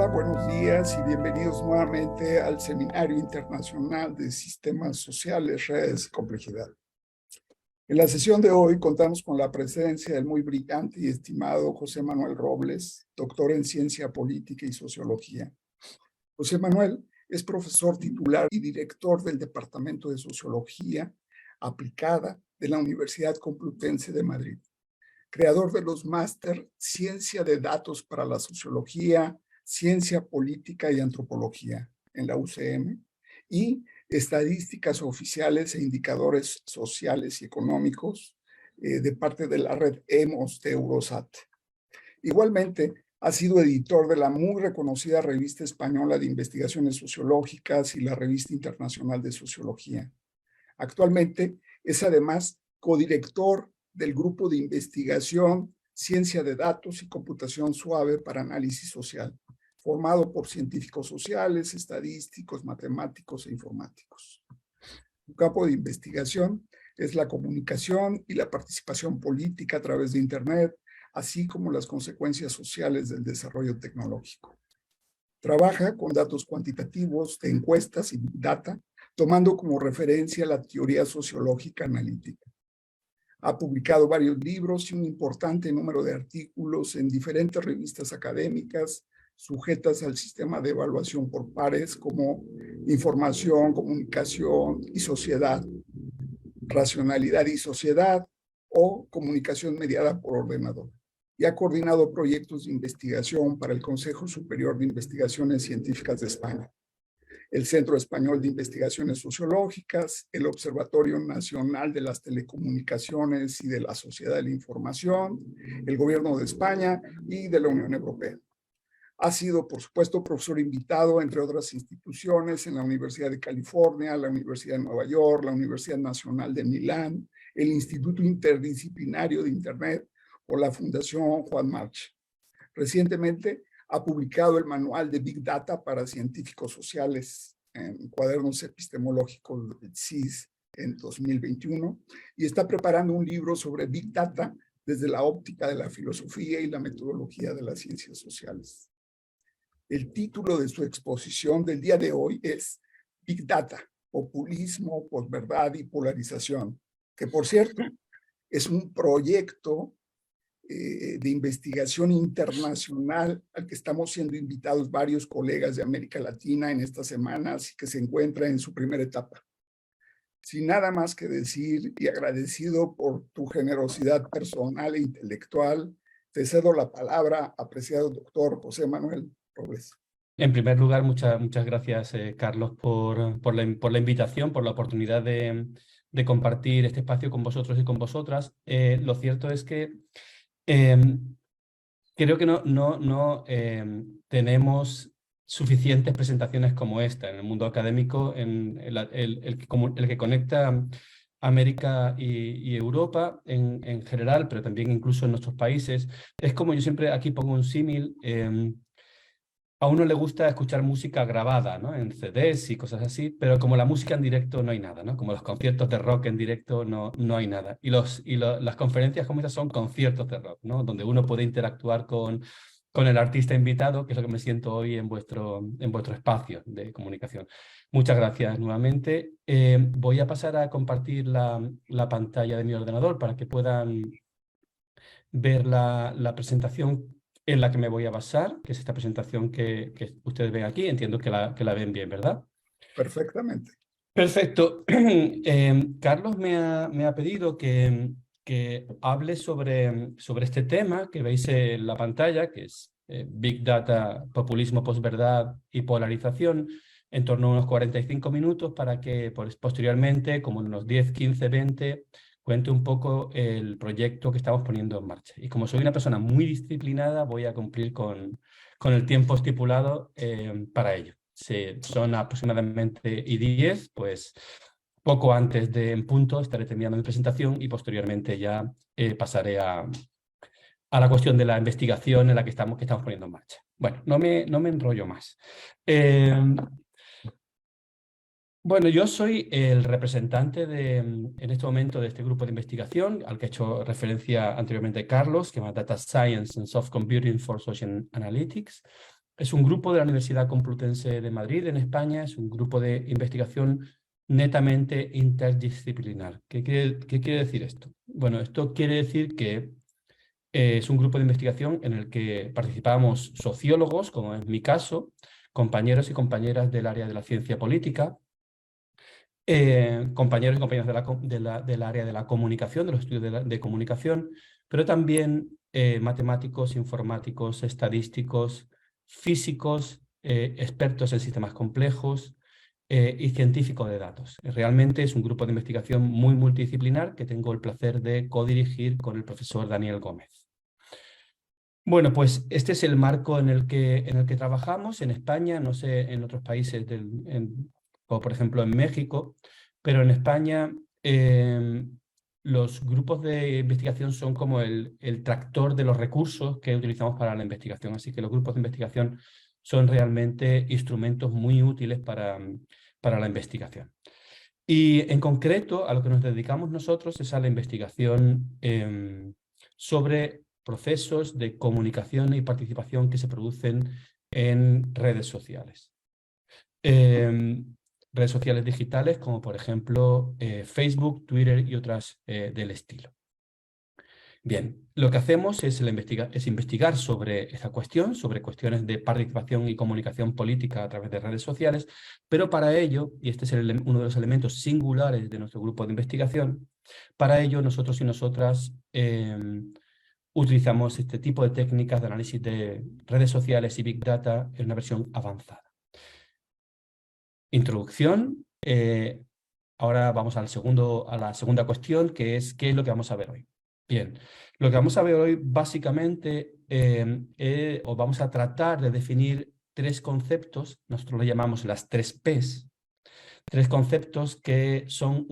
Hola, buenos días y bienvenidos nuevamente al Seminario Internacional de Sistemas Sociales, Redes y Complejidad. En la sesión de hoy contamos con la presencia del muy brillante y estimado José Manuel Robles, doctor en Ciencia Política y Sociología. José Manuel es profesor titular y director del Departamento de Sociología Aplicada de la Universidad Complutense de Madrid, creador de los máster Ciencia de Datos para la Sociología, Ciencia Política y Antropología en la UCM y Estadísticas Oficiales e Indicadores Sociales y Económicos de parte de la red EMOS de Eurostat. Igualmente, ha sido editor de la muy reconocida Revista Española de Investigaciones Sociológicas y la Revista Internacional de Sociología. Actualmente es además codirector del Grupo de Investigación Ciencia de Datos y Computación Suave para Análisis Social, formado por científicos sociales, estadísticos, matemáticos e informáticos. Su campo de investigación es la comunicación y la participación política a través de Internet, así como las consecuencias sociales del desarrollo tecnológico. Trabaja con datos cuantitativos de encuestas y data, tomando como referencia la teoría sociológica analítica. Ha publicado varios libros y un importante número de artículos en diferentes revistas académicas sujetas al sistema de evaluación por pares como Información, Comunicación y Sociedad, Racionalidad y Sociedad o Comunicación mediada por ordenador. Y ha coordinado proyectos de investigación para el Consejo Superior de Investigaciones Científicas de España, el Centro Español de Investigaciones Sociológicas, el Observatorio Nacional de las Telecomunicaciones y de la Sociedad de la Información, el Gobierno de España y de la Unión Europea. Ha sido, por supuesto, profesor invitado, entre otras instituciones, en la Universidad de California, la Universidad de Nueva York, la Universidad Nacional de Milán, el Instituto Interdisciplinario de Internet o la Fundación Juan March. Recientemente ha publicado el Manual de Big Data para Científicos Sociales en Cuadernos Epistemológicos del CIS en 2021 y está preparando un libro sobre Big Data desde la óptica de la filosofía y la metodología de las ciencias sociales. El título de su exposición del día de hoy es Big Data, populismo, posverdad y polarización, que por cierto es un proyecto de investigación internacional al que estamos siendo invitados varios colegas de América Latina en estas semanas y que se encuentra en su primera etapa. Sin nada más que decir y agradecido por tu generosidad personal e intelectual, te cedo la palabra, apreciado doctor José Manuel Robles. En primer lugar, muchas gracias, Carlos, por la invitación, por la oportunidad de compartir este espacio con vosotros y con vosotras. Lo cierto es que creo que no tenemos suficientes presentaciones como esta en el mundo académico, el que conecta América y Europa en general, pero también incluso en nuestros países. Es como yo siempre aquí pongo un símil. A uno le gusta escuchar música grabada, ¿no? En CDs y cosas así, pero como la música en directo no hay nada, ¿no? Como los conciertos de rock en directo no hay nada. Y las conferencias como estas son conciertos de rock, ¿no? Donde uno puede interactuar con el artista invitado, que es lo que me siento hoy en vuestro espacio de comunicación. Muchas gracias nuevamente. Voy a pasar a compartir la pantalla de mi ordenador para que puedan ver la presentación en la que me voy a basar, que es esta presentación que ustedes ven aquí. Entiendo que la ven bien, ¿verdad? Perfectamente. Perfecto. Carlos me ha pedido que hable sobre este tema que veis en la pantalla, que es Big Data, populismo, posverdad y polarización, en torno a unos 45 minutos para que posteriormente, como en unos 10, 15, 20, cuente un poco el proyecto que estamos poniendo en marcha. Y como soy una persona muy disciplinada, voy a cumplir con el tiempo estipulado para ello. Son aproximadamente 10, pues poco antes de en punto estaré terminando mi presentación y posteriormente ya pasaré a la cuestión de la investigación en la que estamos poniendo en marcha. Bueno, no me enrollo más. Bueno, yo soy el representante en este momento de este grupo de investigación al que ha hecho referencia anteriormente Carlos, que se llama Data Science and Soft Computing for Social Analytics. Es un grupo de la Universidad Complutense de Madrid, en España. Es un grupo de investigación netamente interdisciplinar. ¿Qué quiere decir esto? Bueno, esto quiere decir que es un grupo de investigación en el que participamos sociólogos, como es mi caso, compañeros y compañeras del área de la ciencia política, compañeros y compañeras del área de la comunicación, de los estudios de comunicación, pero también matemáticos, informáticos, estadísticos, físicos, expertos en sistemas complejos y científicos de datos. Realmente es un grupo de investigación muy multidisciplinar que tengo el placer de codirigir con el profesor Daniel Gómez. Bueno, pues este es el marco en el que trabajamos en España, no sé en otros países, como por ejemplo en México, pero en España los grupos de investigación son como el tractor de los recursos que utilizamos para la investigación. Así que los grupos de investigación son realmente instrumentos muy útiles para la investigación. Y en concreto a lo que nos dedicamos nosotros es a la investigación sobre procesos de comunicación y participación que se producen en redes sociales. Redes sociales digitales como por ejemplo Facebook, Twitter y otras del estilo. Bien, lo que hacemos es investigar sobre esa cuestión, sobre cuestiones de participación y comunicación política a través de redes sociales, pero para ello, y este es uno de los elementos singulares de nuestro grupo de investigación, para ello nosotros y nosotras utilizamos este tipo de técnicas de análisis de redes sociales y Big Data en una versión avanzada. Introducción. Ahora vamos a la segunda cuestión, que es ¿qué es lo que vamos a ver hoy? Bien, lo que vamos a ver hoy básicamente, o vamos a tratar de definir tres conceptos, nosotros lo llamamos las 3 Ps, tres conceptos que son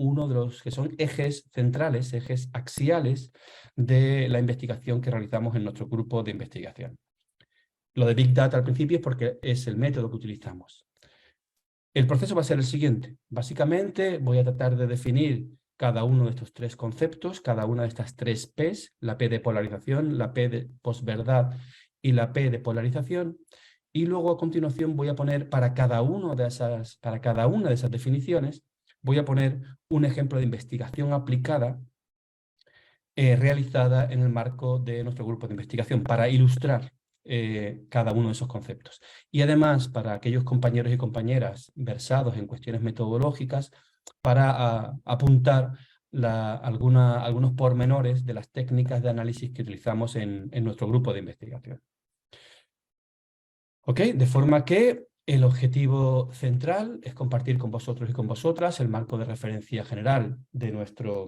que son ejes centrales, ejes axiales de la investigación que realizamos en nuestro grupo de investigación. Lo de Big Data al principio es porque es el método que utilizamos. El proceso va a ser el siguiente. Básicamente voy a tratar de definir cada uno de estos tres conceptos, cada una de estas 3 Ps, la P de polarización, la P de posverdad y la P de polarización, y luego a continuación voy a poner para cada una de esas definiciones, voy a poner un ejemplo de investigación aplicada realizada en el marco de nuestro grupo de investigación para ilustrar cada uno de esos conceptos. Y además, para aquellos compañeros y compañeras versados en cuestiones metodológicas, para apuntar algunos pormenores de las técnicas de análisis que utilizamos en nuestro grupo de investigación. ¿Ok? De forma que el objetivo central es compartir con vosotros y con vosotras el marco de referencia general de nuestro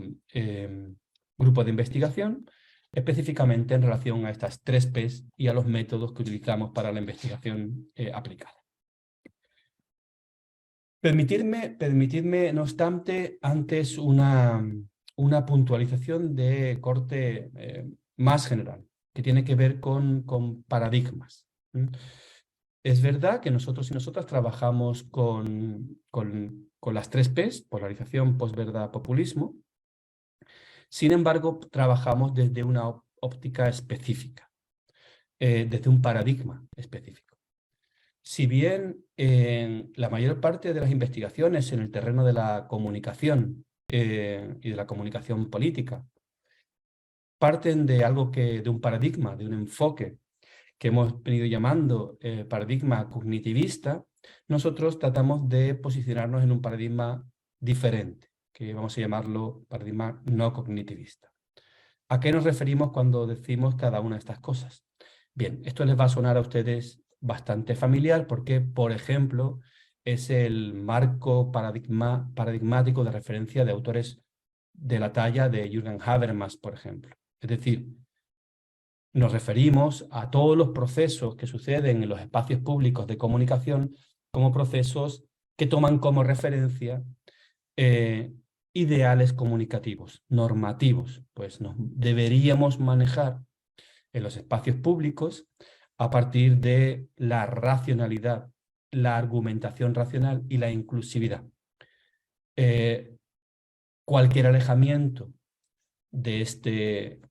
grupo de investigación, específicamente en relación a estas 3 Ps y a los métodos que utilizamos para la investigación aplicada. Permitidme, no obstante, antes una puntualización de corte más general, que tiene que ver con paradigmas. Es verdad que nosotros y nosotras trabajamos con las 3 Ps, polarización, posverdad, populismo. Sin embargo, trabajamos desde una óptica específica, desde un paradigma específico. Si bien la mayor parte de las investigaciones en el terreno de la comunicación y de la comunicación política parten de de un paradigma, de un enfoque que hemos venido llamando paradigma cognitivista, nosotros tratamos de posicionarnos en un paradigma diferente, que vamos a llamarlo paradigma no cognitivista. ¿A qué nos referimos cuando decimos cada una de estas cosas? Bien, esto les va a sonar a ustedes bastante familiar porque, por ejemplo, es el marco paradigmático de referencia de autores de la talla de Jürgen Habermas, por ejemplo. Es decir, nos referimos a todos los procesos que suceden en los espacios públicos de comunicación como procesos que toman como referencia ideales comunicativos, normativos, pues nos deberíamos manejar en los espacios públicos a partir de la racionalidad, la argumentación racional y la inclusividad. Cualquier alejamiento de este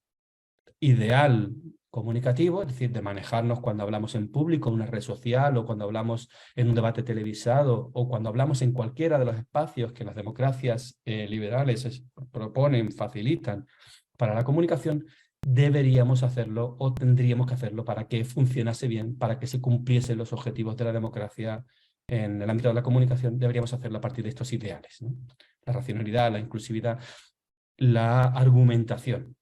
ideal comunicativo, es decir, de manejarnos cuando hablamos en público, en una red social, o cuando hablamos en un debate televisado, o cuando hablamos en cualquiera de los espacios que las democracias liberales proponen, facilitan para la comunicación, deberíamos hacerlo o tendríamos que hacerlo para que funcionase bien, para que se cumpliesen los objetivos de la democracia en el ámbito de la comunicación. Deberíamos hacerlo a partir de estos ideales, ¿no? La racionalidad, la inclusividad, la argumentación.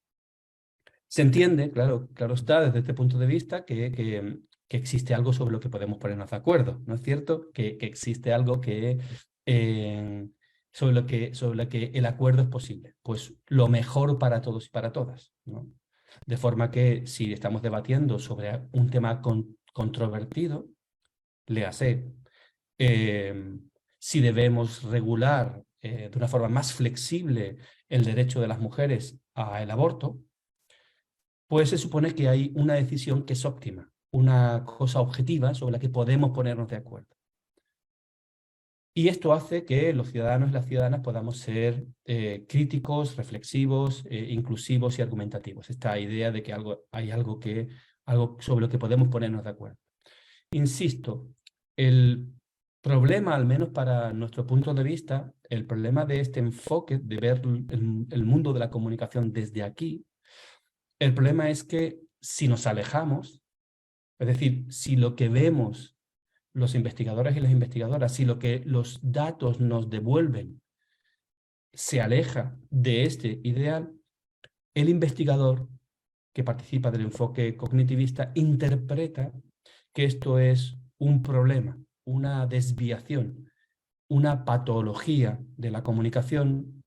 Se entiende, claro está, desde este punto de vista, que existe algo sobre lo que podemos ponernos de acuerdo, ¿no es cierto? Que existe algo que, sobre lo que el acuerdo es posible. Pues lo mejor para todos y para todas, ¿no? De forma que si estamos debatiendo sobre un tema controvertido, léase, si debemos regular de una forma más flexible el derecho de las mujeres al aborto, pues se supone que hay una decisión que es óptima, una cosa objetiva sobre la que podemos ponernos de acuerdo. Y esto hace que los ciudadanos y las ciudadanas podamos ser críticos, reflexivos, inclusivos y argumentativos. Esta idea de que hay algo sobre lo que podemos ponernos de acuerdo. Insisto, el problema, al menos para nuestro punto de vista, el problema de este enfoque, de ver el mundo de la comunicación desde aquí, el problema es que si nos alejamos, es decir, si lo que vemos los investigadores y las investigadoras, si lo que los datos nos devuelven se aleja de este ideal, el investigador que participa del enfoque cognitivista interpreta que esto es un problema, una desviación, una patología de la comunicación,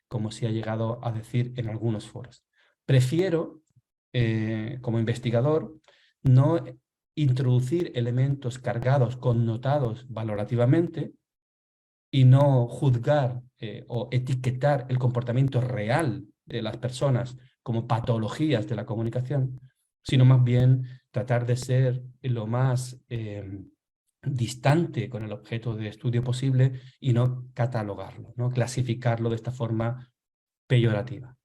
como se ha llegado a decir en algunos foros. Prefiero, como investigador, no introducir elementos cargados, connotados valorativamente, y no juzgar o etiquetar el comportamiento real de las personas como patologías de la comunicación, sino más bien tratar de ser lo más distante con el objeto de estudio posible y no catalogarlo, no clasificarlo de esta forma peyorativa.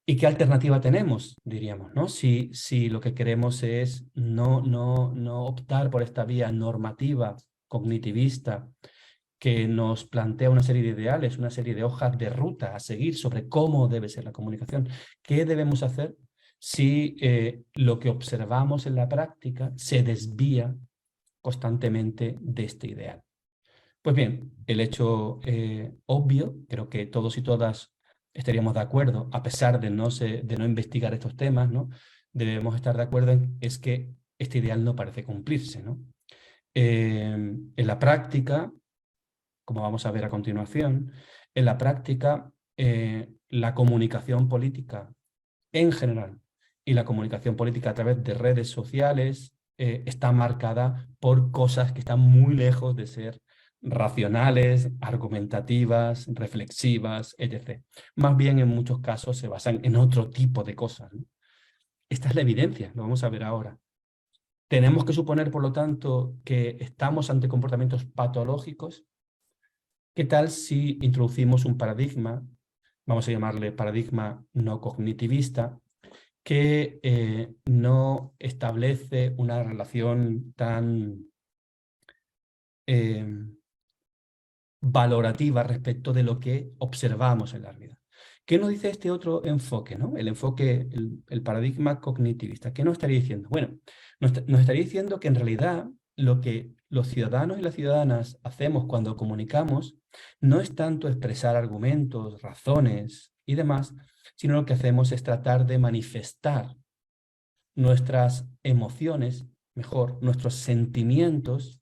¿Y qué alternativa tenemos? Diríamos, ¿no? Si lo que queremos es no optar por esta vía normativa, cognitivista, que nos plantea una serie de ideales, una serie de hojas de ruta a seguir sobre cómo debe ser la comunicación. ¿Qué debemos hacer si lo que observamos en la práctica se desvía constantemente de este ideal? Pues bien, el hecho obvio, creo que todos y todas estaríamos de acuerdo, a pesar de no investigar estos temas, ¿no? Debemos estar de acuerdo es que este ideal no parece cumplirse, ¿no? En la práctica, como vamos a ver a continuación, en la práctica la comunicación política en general y la comunicación política a través de redes sociales está marcada por cosas que están muy lejos de ser racionales, argumentativas, reflexivas, etc. Más bien en muchos casos se basan en otro tipo de cosas, ¿no? Esta es la evidencia, lo vamos a ver ahora. Tenemos que suponer, por lo tanto, que estamos ante comportamientos patológicos. ¿Qué tal si introducimos un paradigma, vamos a llamarle paradigma no cognitivista, que no establece una relación tan valorativa respecto de lo que observamos en la realidad? ¿Qué nos dice este otro enfoque, ¿no? El enfoque, el paradigma cognitivista. ¿Qué nos estaría diciendo? Bueno, nos estaría diciendo que en realidad lo que los ciudadanos y las ciudadanas hacemos cuando comunicamos no es tanto expresar argumentos, razones y demás, sino lo que hacemos es tratar de manifestar nuestras emociones, mejor, nuestros sentimientos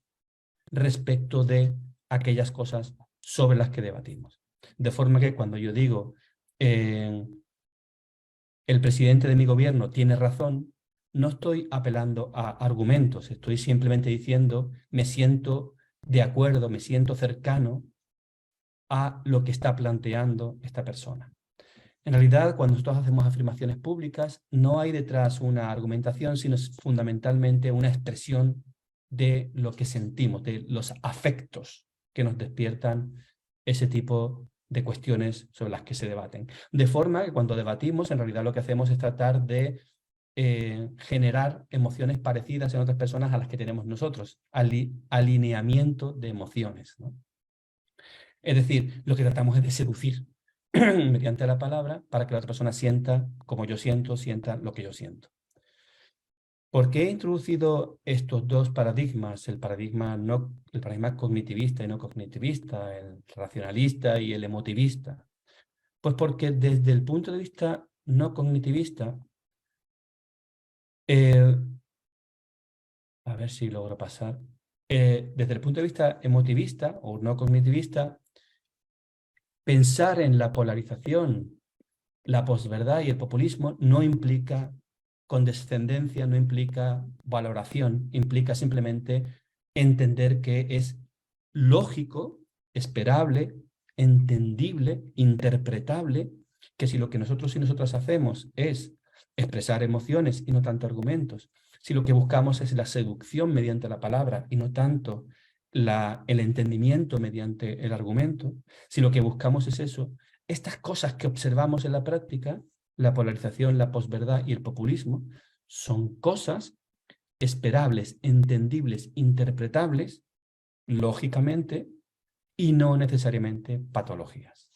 respecto de aquellas cosas sobre las que debatimos. De forma que cuando yo digo el presidente de mi gobierno tiene razón, no estoy apelando a argumentos, estoy simplemente diciendo me siento de acuerdo, me siento cercano a lo que está planteando esta persona. En realidad, cuando nosotros hacemos afirmaciones públicas, no hay detrás una argumentación, sino es fundamentalmente una expresión de lo que sentimos, de los afectos que nos despiertan ese tipo de cuestiones sobre las que se debaten. De forma que cuando debatimos, en realidad lo que hacemos es tratar de generar emociones parecidas en otras personas a las que tenemos nosotros. Alineamiento de emociones, ¿no? Es decir, lo que tratamos es de seducir mediante la palabra para que la otra persona sienta como yo siento, sienta lo que yo siento. ¿Por qué he introducido estos dos paradigmas? El paradigma cognitivista y no cognitivista, el racionalista y el emotivista. Pues porque desde el punto de vista no cognitivista, a ver si logro pasar. Desde el punto de vista emotivista o no cognitivista, pensar en la polarización, la posverdad y el populismo no implica condescendencia, no implica valoración, implica simplemente entender que es lógico, esperable, entendible, interpretable, que si lo que nosotros y nosotras hacemos es expresar emociones y no tanto argumentos, si lo que buscamos es la seducción mediante la palabra y no tanto el entendimiento mediante el argumento, si lo que buscamos es eso, estas cosas que observamos en la práctica, la polarización, la posverdad y el populismo, son cosas esperables, entendibles, interpretables, lógicamente, y no necesariamente patologías.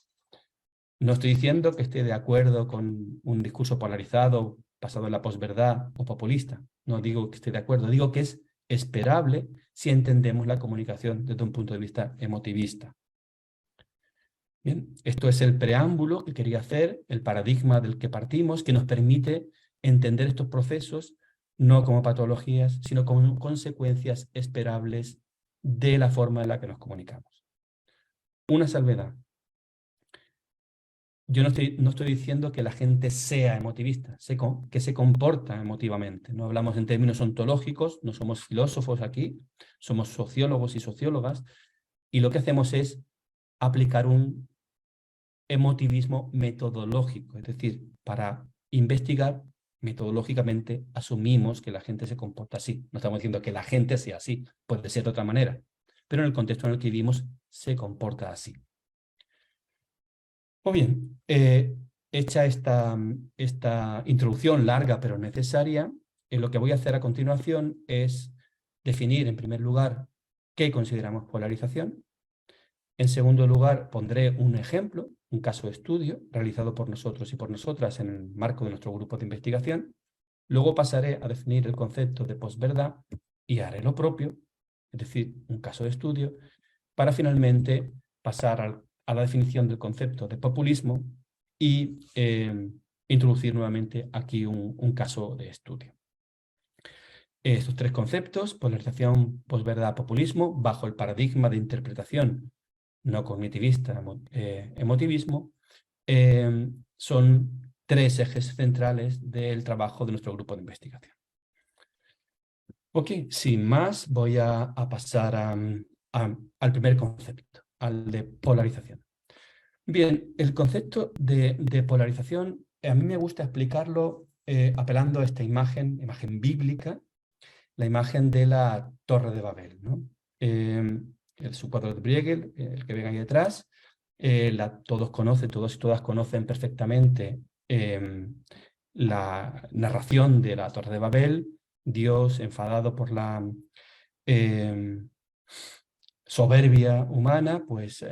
No estoy diciendo que esté de acuerdo con un discurso polarizado, basado en la posverdad o populista. No digo que esté de acuerdo, digo que es esperable si entendemos la comunicación desde un punto de vista emotivista. Bien, esto es el preámbulo que quería hacer, el paradigma del que partimos, que nos permite entender estos procesos no como patologías, sino como consecuencias esperables de la forma en la que nos comunicamos. Una salvedad. Yo no estoy diciendo que la gente sea emotivista, que se comporta emotivamente. No hablamos en términos ontológicos, no somos filósofos aquí, somos sociólogos y sociólogas, y lo que hacemos es aplicar un emotivismo metodológico, es decir, para investigar metodológicamente asumimos que la gente se comporta así. No estamos diciendo que la gente sea así, puede ser de otra manera, pero en el contexto en el que vivimos se comporta así. Muy bien, hecha esta introducción larga pero necesaria, lo que voy a hacer a continuación es definir en primer lugar qué consideramos polarización. En segundo lugar, pondré un ejemplo, un caso de estudio realizado por nosotros y por nosotras en el marco de nuestro grupo de investigación. Luego pasaré a definir el concepto de posverdad y haré lo propio, es decir, un caso de estudio, para finalmente pasar a la definición del concepto de populismo y introducir nuevamente aquí un caso de estudio. Estos tres conceptos, polarización, posverdad, populismo, bajo el paradigma de interpretación no cognitivista, emotivismo, son tres ejes centrales del trabajo de nuestro grupo de investigación. Ok, sin más, voy a pasar al primer concepto, al de polarización. Bien, el concepto de polarización, a mí me gusta explicarlo apelando a esta imagen bíblica, la imagen de la Torre de Babel, ¿no? El subcuadro de Bruegel, el que ven ahí detrás, todos conocen, todos y todas conocen perfectamente la narración de la Torre de Babel. Dios, enfadado por la soberbia humana, pues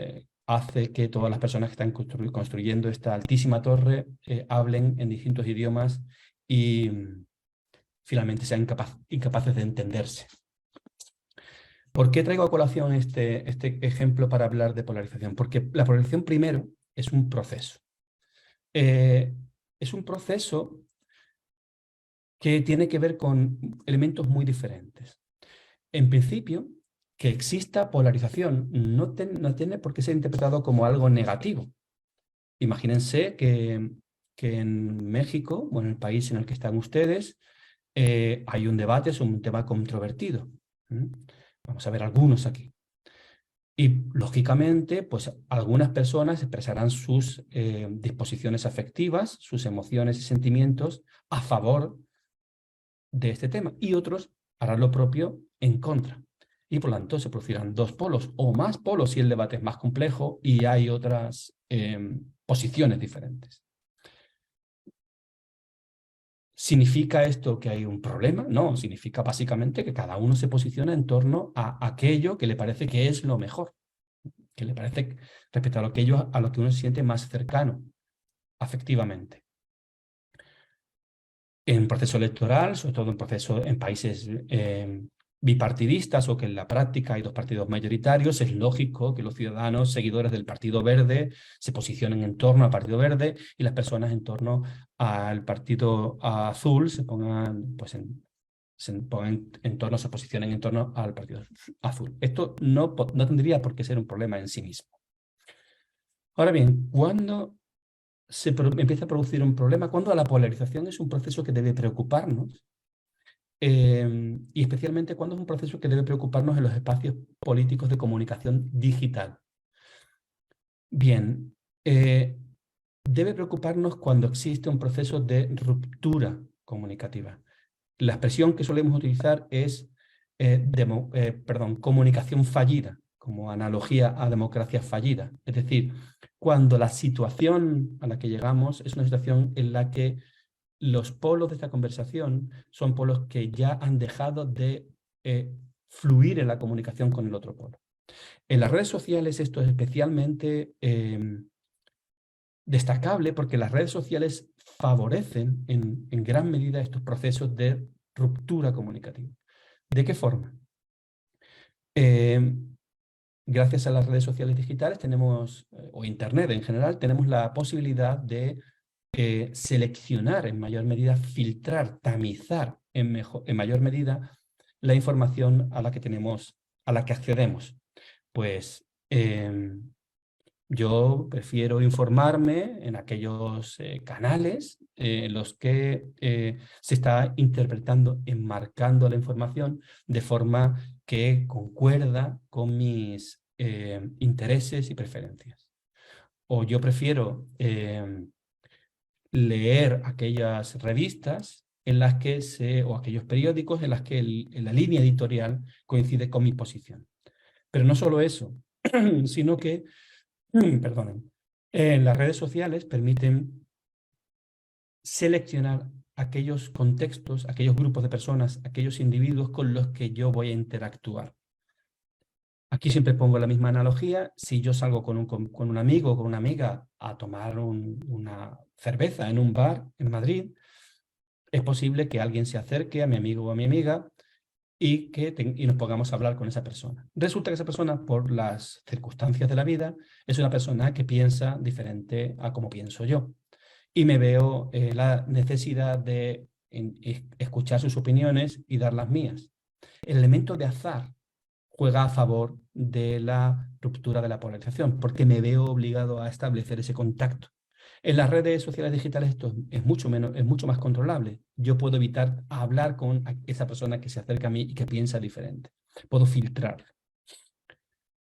hace que todas las personas que están construyendo esta altísima torre hablen en distintos idiomas y finalmente sean incapaces de entenderse. ¿Por qué traigo a colación este ejemplo para hablar de polarización? Porque la polarización primero es un proceso. Es un proceso que tiene que ver con elementos muy diferentes. En principio, que exista polarización no tiene por qué ser interpretado como algo negativo. Imagínense que en México, o en el país en el que están ustedes, hay un debate sobre un tema controvertido. Vamos a ver algunos aquí. Y, lógicamente, pues algunas personas expresarán sus disposiciones afectivas, sus emociones y sentimientos a favor de este tema, y otros harán lo propio en contra. Y, por lo tanto, se producirán dos polos o más polos si el debate es más complejo y hay otras posiciones diferentes. ¿Significa esto que hay un problema? No, significa básicamente que cada uno se posiciona en torno a aquello que le parece que es lo mejor, que le parece respecto a aquello a lo que uno se siente más cercano afectivamente. En proceso electoral, sobre todo en países bipartidistas o que en la práctica hay dos partidos mayoritarios, es lógico que los ciudadanos seguidores del Partido Verde se posicionen en torno al Partido Verde y las personas en torno al Partido Azul se pongan, pues, se posicionen en torno al Partido Azul. Esto no tendría por qué ser un problema en sí mismo. Ahora bien, ¿cuándo empieza a producir un problema? Cuando la polarización es un proceso que debe preocuparnos, y especialmente cuando es un proceso que debe preocuparnos en los espacios políticos de comunicación digital. Bien, debe preocuparnos cuando existe un proceso de ruptura comunicativa. La expresión que solemos utilizar es comunicación fallida, como analogía a democracia fallida. Es decir, cuando la situación a la que llegamos es una situación en la que los polos de esta conversación son polos que ya han dejado de fluir en la comunicación con el otro polo. En las redes sociales esto es especialmente destacable porque las redes sociales favorecen en gran medida estos procesos de ruptura comunicativa. ¿De qué forma? Gracias a las redes sociales digitales tenemos, o Internet en general, tenemos la posibilidad de seleccionar en mayor medida, filtrar, tamizar en mayor medida la información a la que accedemos. Pues yo prefiero informarme en aquellos canales en los que se está interpretando, enmarcando la información de forma que concuerda con mis intereses y preferencias. O yo prefiero leer aquellas revistas en las que o aquellos periódicos en las que la línea editorial coincide con mi posición. Pero no solo eso, sino que, perdonen, las redes sociales permiten seleccionar aquellos contextos, aquellos grupos de personas, aquellos individuos con los que yo voy a interactuar. Aquí siempre pongo la misma analogía. Si yo salgo con un amigo o con una amiga a tomar una cerveza en un bar en Madrid, es posible que alguien se acerque a mi amigo o a mi amiga y nos pongamos a hablar con esa persona. Resulta que esa persona, por las circunstancias de la vida, es una persona que piensa diferente a como pienso yo. Y me veo la necesidad de escuchar sus opiniones y dar las mías. El elemento de azar juega a favor de la ruptura de la polarización, porque me veo obligado a establecer ese contacto. En las redes sociales digitales esto es mucho más controlable. Yo puedo evitar hablar con esa persona que se acerca a mí y que piensa diferente. Puedo filtrar.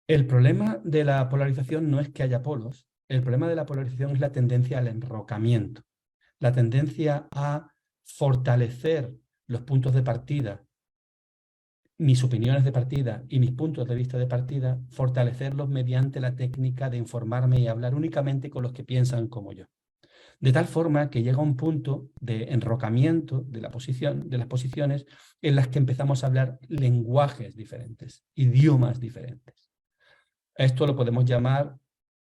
El problema de la polarización no es que haya polos. El problema de la polarización es la tendencia al enrocamiento, la tendencia a fortalecer los puntos de partida, mis opiniones de partida y mis puntos de vista de partida, fortalecerlos mediante la técnica de informarme y hablar únicamente con los que piensan como yo. De tal forma que llega un punto de enrocamiento de las posiciones en las que empezamos a hablar lenguajes diferentes, idiomas diferentes. Esto lo podemos llamar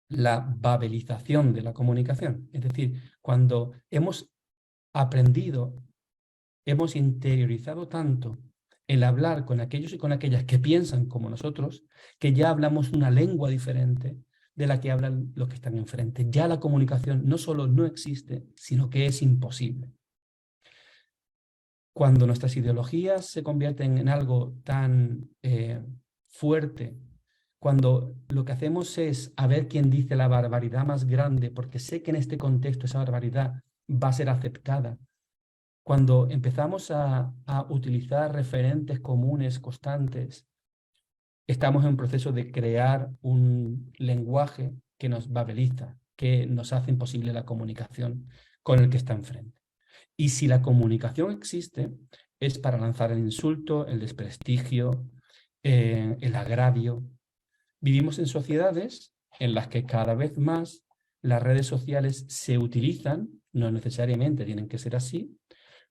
la babelización de la comunicación. Es decir, cuando hemos aprendido, hemos interiorizado tanto el hablar con aquellos y con aquellas que piensan como nosotros, que ya hablamos una lengua diferente de la que hablan los que están enfrente. Ya la comunicación no solo no existe, sino que es imposible. Cuando nuestras ideologías se convierten en algo tan fuerte, cuando lo que hacemos es a ver quién dice la barbaridad más grande, porque sé que en este contexto esa barbaridad va a ser aceptada, cuando empezamos a utilizar referentes comunes, constantes, estamos en un proceso de crear un lenguaje que nos babeliza, que nos hace imposible la comunicación con el que está enfrente. Y si la comunicación existe, es para lanzar el insulto, el desprestigio, el agravio. Vivimos en sociedades en las que cada vez más las redes sociales se utilizan, no necesariamente tienen que ser así,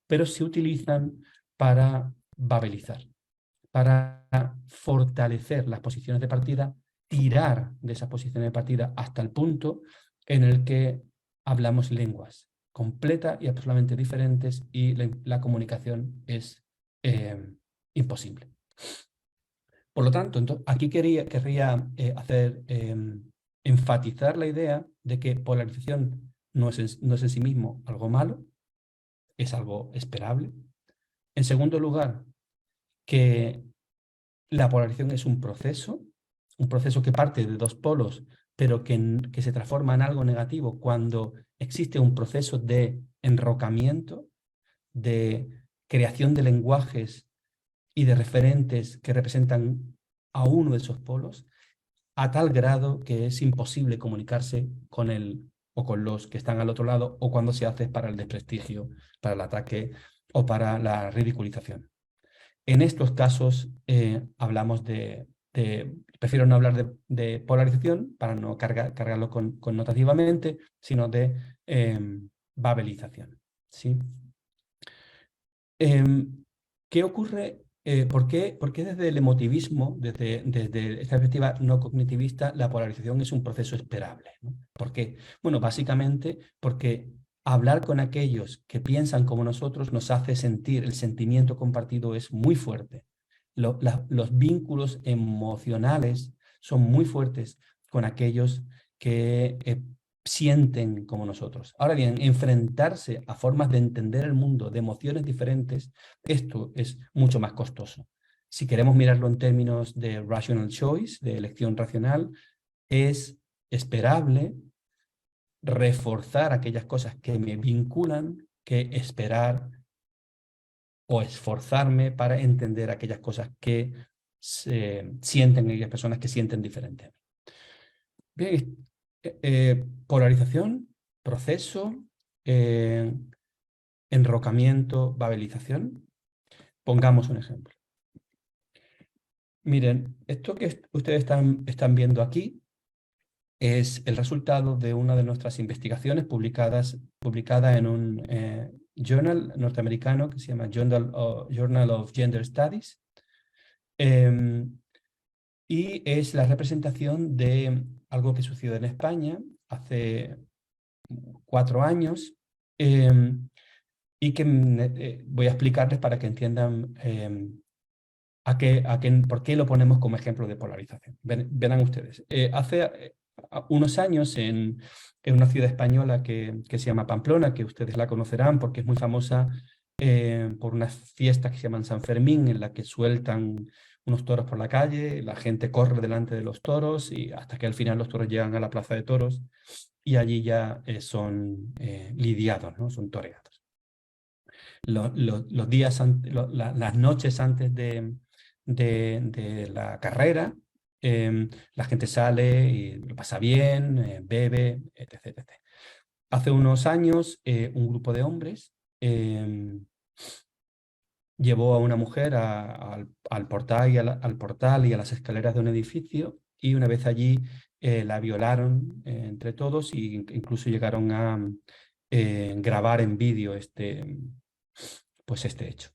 pero se utilizan para babelizar, para fortalecer las posiciones de partida, tirar de esas posiciones de partida hasta el punto en el que hablamos lenguas completas y absolutamente diferentes y la comunicación es imposible. Por lo tanto, aquí querría enfatizar la idea de que polarización no es en sí mismo algo malo, es algo esperable. En segundo lugar, que la polarización es un proceso que parte de dos polos, pero que se transforma en algo negativo cuando existe un proceso de enrocamiento, de creación de lenguajes y de referentes que representan a uno de esos polos, a tal grado que es imposible comunicarse con él o con los que están al otro lado, o cuando se hace para el desprestigio, para el ataque o para la ridiculización. En estos casos hablamos prefiero no hablar de polarización para no cargarlo connotativamente, sino de babelización. ¿Sí? ¿Qué ocurre? ¿Por qué desde el emotivismo, desde esta perspectiva no cognitivista, la polarización es un proceso esperable, ¿no? ¿Por qué? Bueno, básicamente porque hablar con aquellos que piensan como nosotros nos hace sentir, el sentimiento compartido es muy fuerte. Los vínculos emocionales son muy fuertes con aquellos que sienten como nosotros. Ahora bien, enfrentarse a formas de entender el mundo, de emociones diferentes, esto es mucho más costoso. Si queremos mirarlo en términos de rational choice, de elección racional, es esperable reforzar aquellas cosas que me vinculan que esperar o esforzarme para entender aquellas cosas que sienten aquellas personas que sienten diferente. Bien, polarización, proceso, enrocamiento, babelización. Pongamos un ejemplo. Miren, esto que ustedes están viendo aquí es el resultado de una de nuestras investigaciones publicada en un journal norteamericano que se llama Journal of Gender Studies. Y es la representación de algo que sucedió en España hace 4 años y que voy a explicarles para que entiendan por qué lo ponemos como ejemplo de polarización. Verán ustedes. Hace unos años en una ciudad española que se llama Pamplona, que ustedes la conocerán porque es muy famosa por unas fiestas que se llaman San Fermín, en la que sueltan unos toros por la calle, la gente corre delante de los toros y hasta que al final los toros llegan a la plaza de toros y allí ya son lidiados, ¿no? Son toreados. Los días, las noches antes de la carrera, la gente sale y lo pasa bien, bebe, etc, etc. Hace unos años un grupo de hombres llevó a una mujer al portal y a las escaleras de un edificio y una vez allí la violaron entre todos e incluso llegaron a grabar en vídeo este hecho.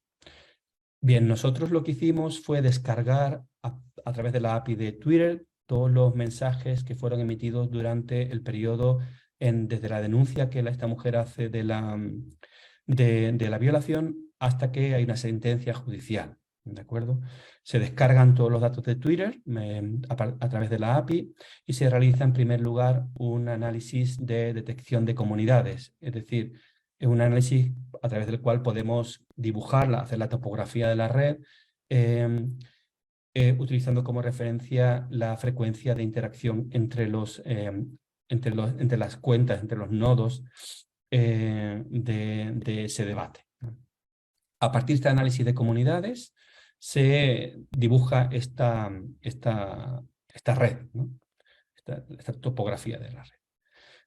Bien, nosotros lo que hicimos fue descargar a través de la API de Twitter todos los mensajes que fueron emitidos durante el periodo desde la denuncia que esta mujer hace de la violación hasta que hay una sentencia judicial, ¿de acuerdo? Se descargan todos los datos de Twitter a través de la API y se realiza en primer lugar un análisis de detección de comunidades, es decir, un análisis a través del cual podemos dibujarla, hacer la topografía de la red, utilizando como referencia la frecuencia de interacción entre las cuentas, entre los nodos de ese debate. A partir de este análisis de comunidades se dibuja esta red, ¿no? esta topografía de la red.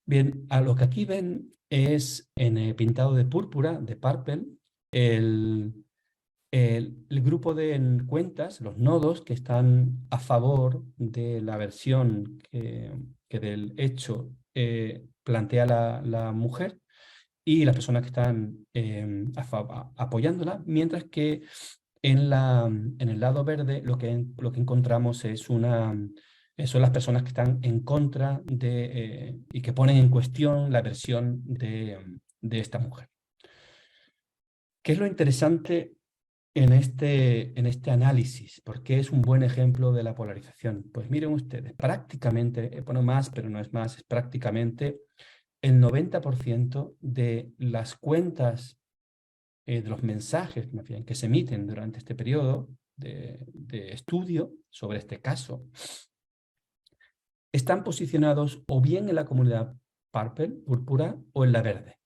Bien, a lo que aquí ven es en pintado de púrpura, de purple, el grupo de cuentas, los nodos que están a favor de la versión que del hecho plantea la mujer, y las personas que están apoyándola, mientras que en el lado verde lo que encontramos es son las personas que están en contra y que ponen en cuestión la versión de esta mujer. ¿Qué es lo interesante en este análisis? ¿Por qué es un buen ejemplo de la polarización? Pues miren ustedes, prácticamente, bueno, más, pero no es más, es prácticamente el 90% de las cuentas, de los mensajes más bien, que se emiten durante este periodo de estudio sobre este caso, están posicionados o bien en la comunidad púrpura o en la verde.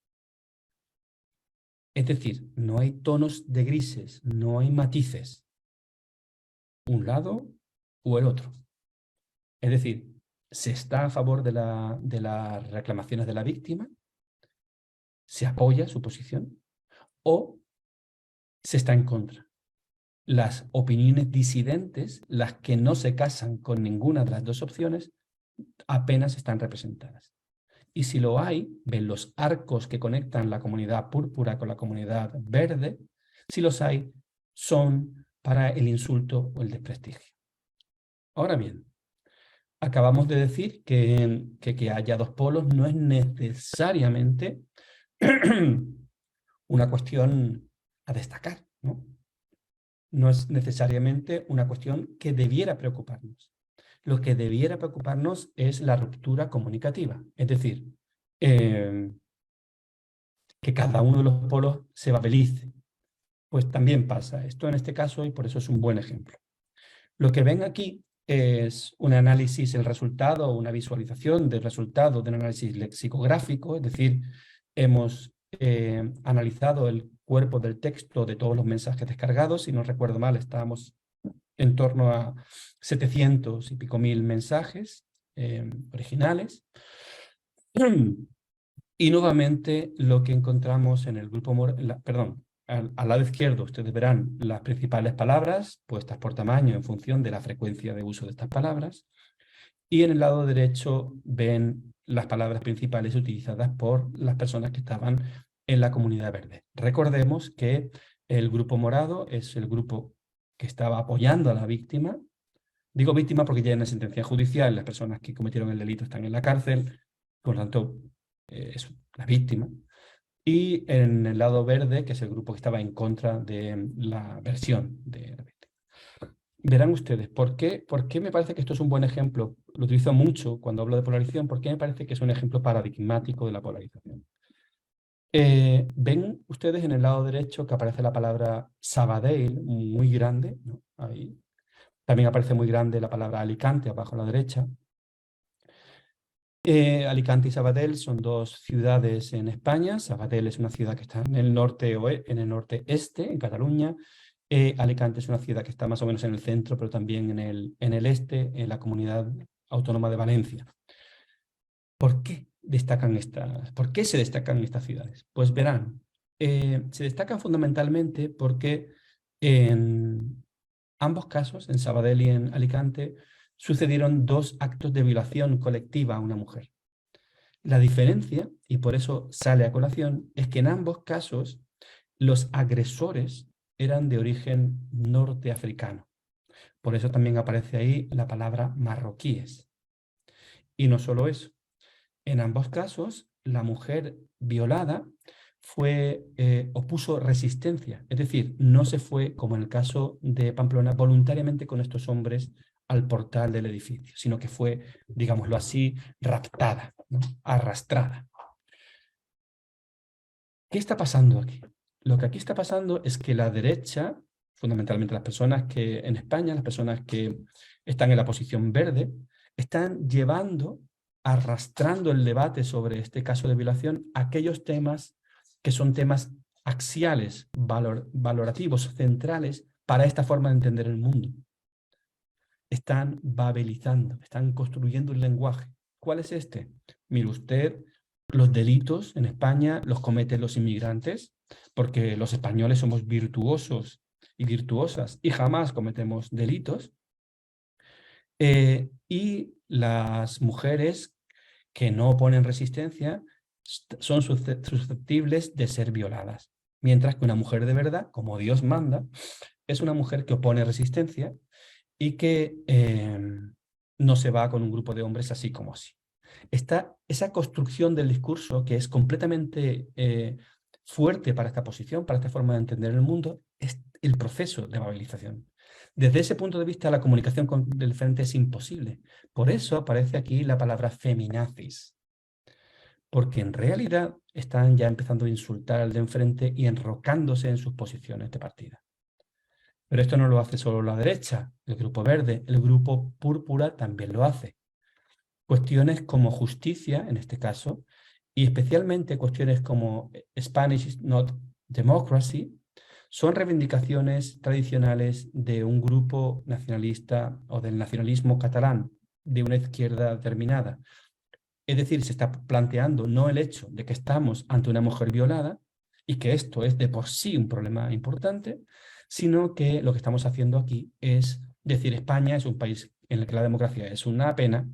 Es decir, no hay tonos de grises, no hay matices, un lado o el otro. Es decir, se está a favor de las reclamaciones de la víctima, se apoya su posición, o se está en contra. Las opiniones disidentes, las que no se casan con ninguna de las dos opciones, apenas están representadas. Y si lo hay, ven los arcos que conectan la comunidad púrpura con la comunidad verde, si los hay, son para el insulto o el desprestigio. Ahora bien, acabamos de decir que haya dos polos no es necesariamente una cuestión a destacar, ¿no? No es necesariamente una cuestión que debiera preocuparnos. Lo que debiera preocuparnos es la ruptura comunicativa, es decir, que cada uno de los polos se babelice. Pues también pasa esto en este caso y por eso es un buen ejemplo. Lo que ven aquí es un análisis, el resultado, una visualización del resultado de un análisis lexicográfico, es decir, hemos analizado el cuerpo del texto de todos los mensajes descargados. Si no recuerdo mal, estábamos en torno a 700 y pico mil mensajes originales. Y nuevamente lo que encontramos en el grupo, al lado izquierdo ustedes verán las principales palabras puestas por tamaño en función de la frecuencia de uso de estas palabras. Y en el lado derecho ven las palabras principales utilizadas por las personas que estaban en la comunidad verde. Recordemos que el grupo morado es el grupo que estaba apoyando a la víctima. Digo víctima porque ya hay una sentencia judicial, las personas que cometieron el delito están en la cárcel, por lo tanto es la víctima. Y en el lado verde, que es el grupo que estaba en contra de la versión de la víctima. Verán ustedes, ¿por qué me parece que esto es un buen ejemplo? Lo utilizo mucho cuando hablo de polarización, porque me parece que es un ejemplo paradigmático de la polarización. Ven ustedes en el lado derecho que aparece la palabra Sabadell, muy grande, ¿no? Ahí. También aparece muy grande la palabra Alicante, abajo a la derecha. Alicante y Sabadell son dos ciudades en España. Sabadell es una ciudad que está en el norte-este, en Cataluña. Alicante es una ciudad que está más o menos en el centro, pero también en el este, en la comunidad autónoma de Valencia. ¿Por qué se destacan estas ciudades? Pues verán, se destacan fundamentalmente porque en ambos casos, en Sabadell y en Alicante, sucedieron dos actos de violación colectiva a una mujer. La diferencia, y por eso sale a colación, es que en ambos casos los agresores eran de origen norteafricano. Por eso también aparece ahí la palabra marroquíes. Y no solo eso. En ambos casos, la mujer violada opuso resistencia. Es decir, no se fue, como en el caso de Pamplona, voluntariamente con estos hombres al portal del edificio, sino que fue, digámoslo así, raptada, ¿no? Arrastrada. ¿Qué está pasando aquí? Lo que aquí está pasando es que la derecha, fundamentalmente las personas que en España, las personas que están en la posición verde, están arrastrando el debate sobre este caso de violación a aquellos temas que son temas axiales, valorativos, centrales para esta forma de entender el mundo. Están babelizando, están construyendo un lenguaje. ¿Cuál es este? Mire usted, los delitos en España los cometen los inmigrantes, porque los españoles somos virtuosos y virtuosas y jamás cometemos delitos. Y las mujeres que no oponen resistencia son susceptibles de ser violadas. Mientras que una mujer de verdad, como Dios manda, es una mujer que opone resistencia y que no se va con un grupo de hombres así como así. Esa construcción del discurso, que es completamente fuerte para esta posición, para esta forma de entender el mundo, es el proceso de babelización. Desde ese punto de vista, la comunicación del frente es imposible. Por eso aparece aquí la palabra feminazis, porque en realidad están ya empezando a insultar al de enfrente y enrocándose en sus posiciones de partida. Pero esto no lo hace solo la derecha, el grupo verde, el grupo púrpura también lo hace. Cuestiones como justicia, en este caso, y especialmente cuestiones como Spanish is not democracy, son reivindicaciones tradicionales de un grupo nacionalista o del nacionalismo catalán, de una izquierda determinada. Es decir, se está planteando no el hecho de que estamos ante una mujer violada y que esto es de por sí un problema importante, sino que lo que estamos haciendo aquí es decir, España es un país en el que la democracia es una pena,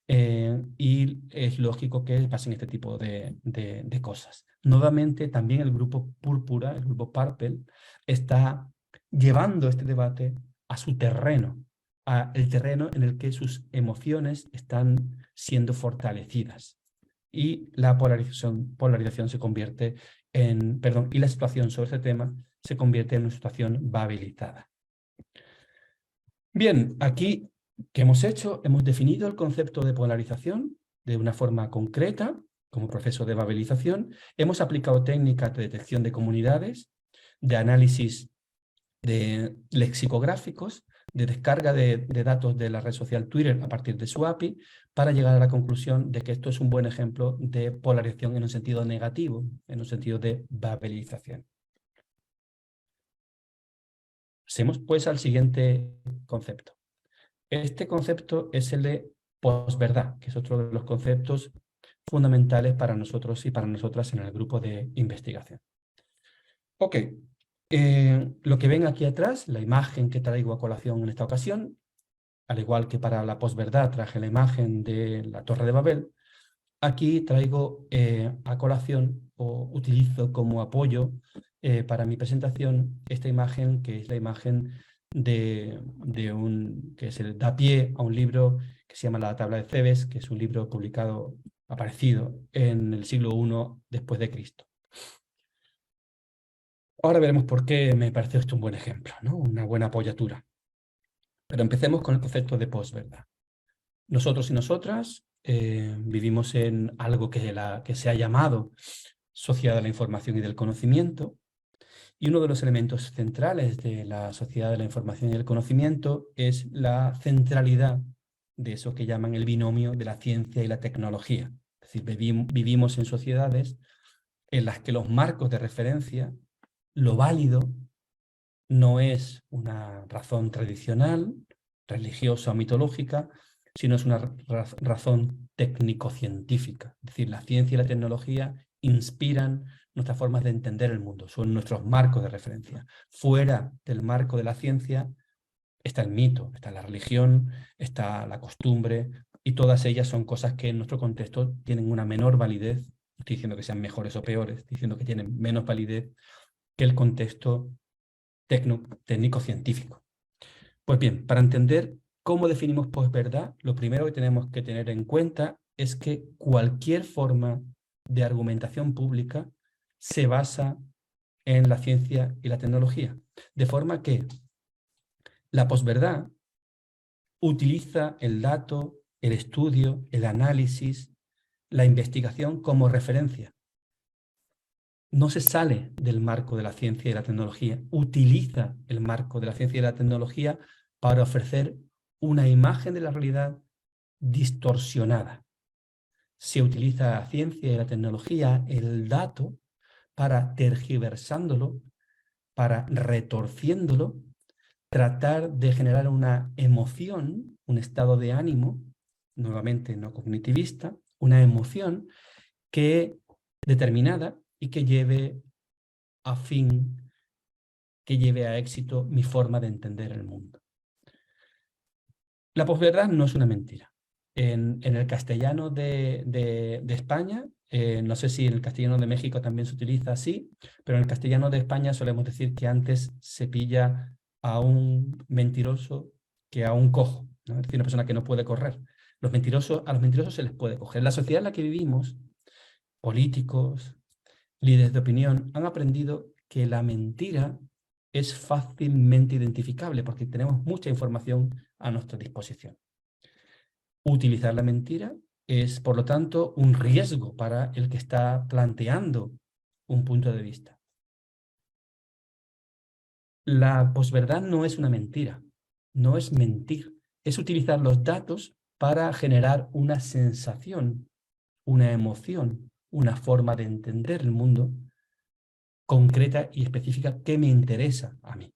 y es lógico que pasen este tipo de cosas. Nuevamente, también el grupo Púrpura, el grupo Purple, está llevando este debate a su terreno, el terreno en el que sus emociones están siendo fortalecidas. Y la polarización se convierte en, perdón, y la situación sobre este tema se convierte en una situación babelizada. Bien, aquí, ¿qué hemos hecho? Hemos definido el concepto de polarización de una forma concreta, como proceso de babelización. Hemos aplicado técnicas de detección de comunidades, de análisis de lexicográficos, de descarga de datos de la red social Twitter a partir de su API, para llegar a la conclusión de que esto es un buen ejemplo de polarización en un sentido negativo, en un sentido de babelización. Pasemos pues al siguiente concepto. Este concepto es el de posverdad, que es otro de los conceptos fundamentales para nosotros y para nosotras en el grupo de investigación. Ok, lo que ven aquí atrás, la imagen que traigo a colación en esta ocasión, al igual que para la posverdad traje la imagen de la Torre de Babel, aquí traigo a colación o utilizo como apoyo para mi presentación esta imagen, que es la imagen que se da pie a un libro que se llama La Tabla de Cebes, que es un libro publicado, aparecido en el siglo I después de Cristo. Ahora veremos por qué me parece esto un buen ejemplo, ¿no? Una buena apoyatura. Pero empecemos con el concepto de posverdad. Nosotros y nosotras vivimos en algo que se ha llamado sociedad de la información y del conocimiento, y uno de los elementos centrales de la sociedad de la información y del conocimiento es la centralidad de eso que llaman el binomio de la ciencia y la tecnología. Es decir, vivimos en sociedades en las que los marcos de referencia, lo válido, no es una razón tradicional, religiosa o mitológica, sino es una razón técnico-científica. Es decir, la ciencia y la tecnología inspiran nuestras formas de entender el mundo, son nuestros marcos de referencia. Fuera del marco de la ciencia está el mito, está la religión, está la costumbre, y todas ellas son cosas que en nuestro contexto tienen una menor validez. No estoy diciendo que sean mejores o peores, estoy diciendo que tienen menos validez que el contexto técnico-científico. Pues bien, para entender cómo definimos posverdad, lo primero que tenemos que tener en cuenta es que cualquier forma de argumentación pública se basa en la ciencia y la tecnología. De forma que la posverdad utiliza el dato, el estudio, el análisis, la investigación como referencia. No se sale del marco de la ciencia y la tecnología, utiliza el marco de la ciencia y la tecnología para ofrecer una imagen de la realidad distorsionada. Se utiliza la ciencia y la tecnología, el dato, para tergiversándolo, para retorciéndolo, tratar de generar una emoción, un estado de ánimo, nuevamente no cognitivista, una emoción que determinada y que lleve a éxito mi forma de entender el mundo. La posverdad no es una mentira. En el castellano de España, no sé si en el castellano de México también se utiliza así, pero en el castellano de España solemos decir que antes se pilla a un mentiroso que a un cojo, ¿no? Es decir, una persona que no puede correr. A los mentirosos se les puede coger. La sociedad en la que vivimos, políticos, líderes de opinión, han aprendido que la mentira es fácilmente identificable porque tenemos mucha información a nuestra disposición. Utilizar la mentira es, por lo tanto, un riesgo para el que está planteando un punto de vista. La posverdad no es una mentira, no es mentir, es utilizar los datos para generar una sensación, una emoción, una forma de entender el mundo concreta y específica que me interesa a mí.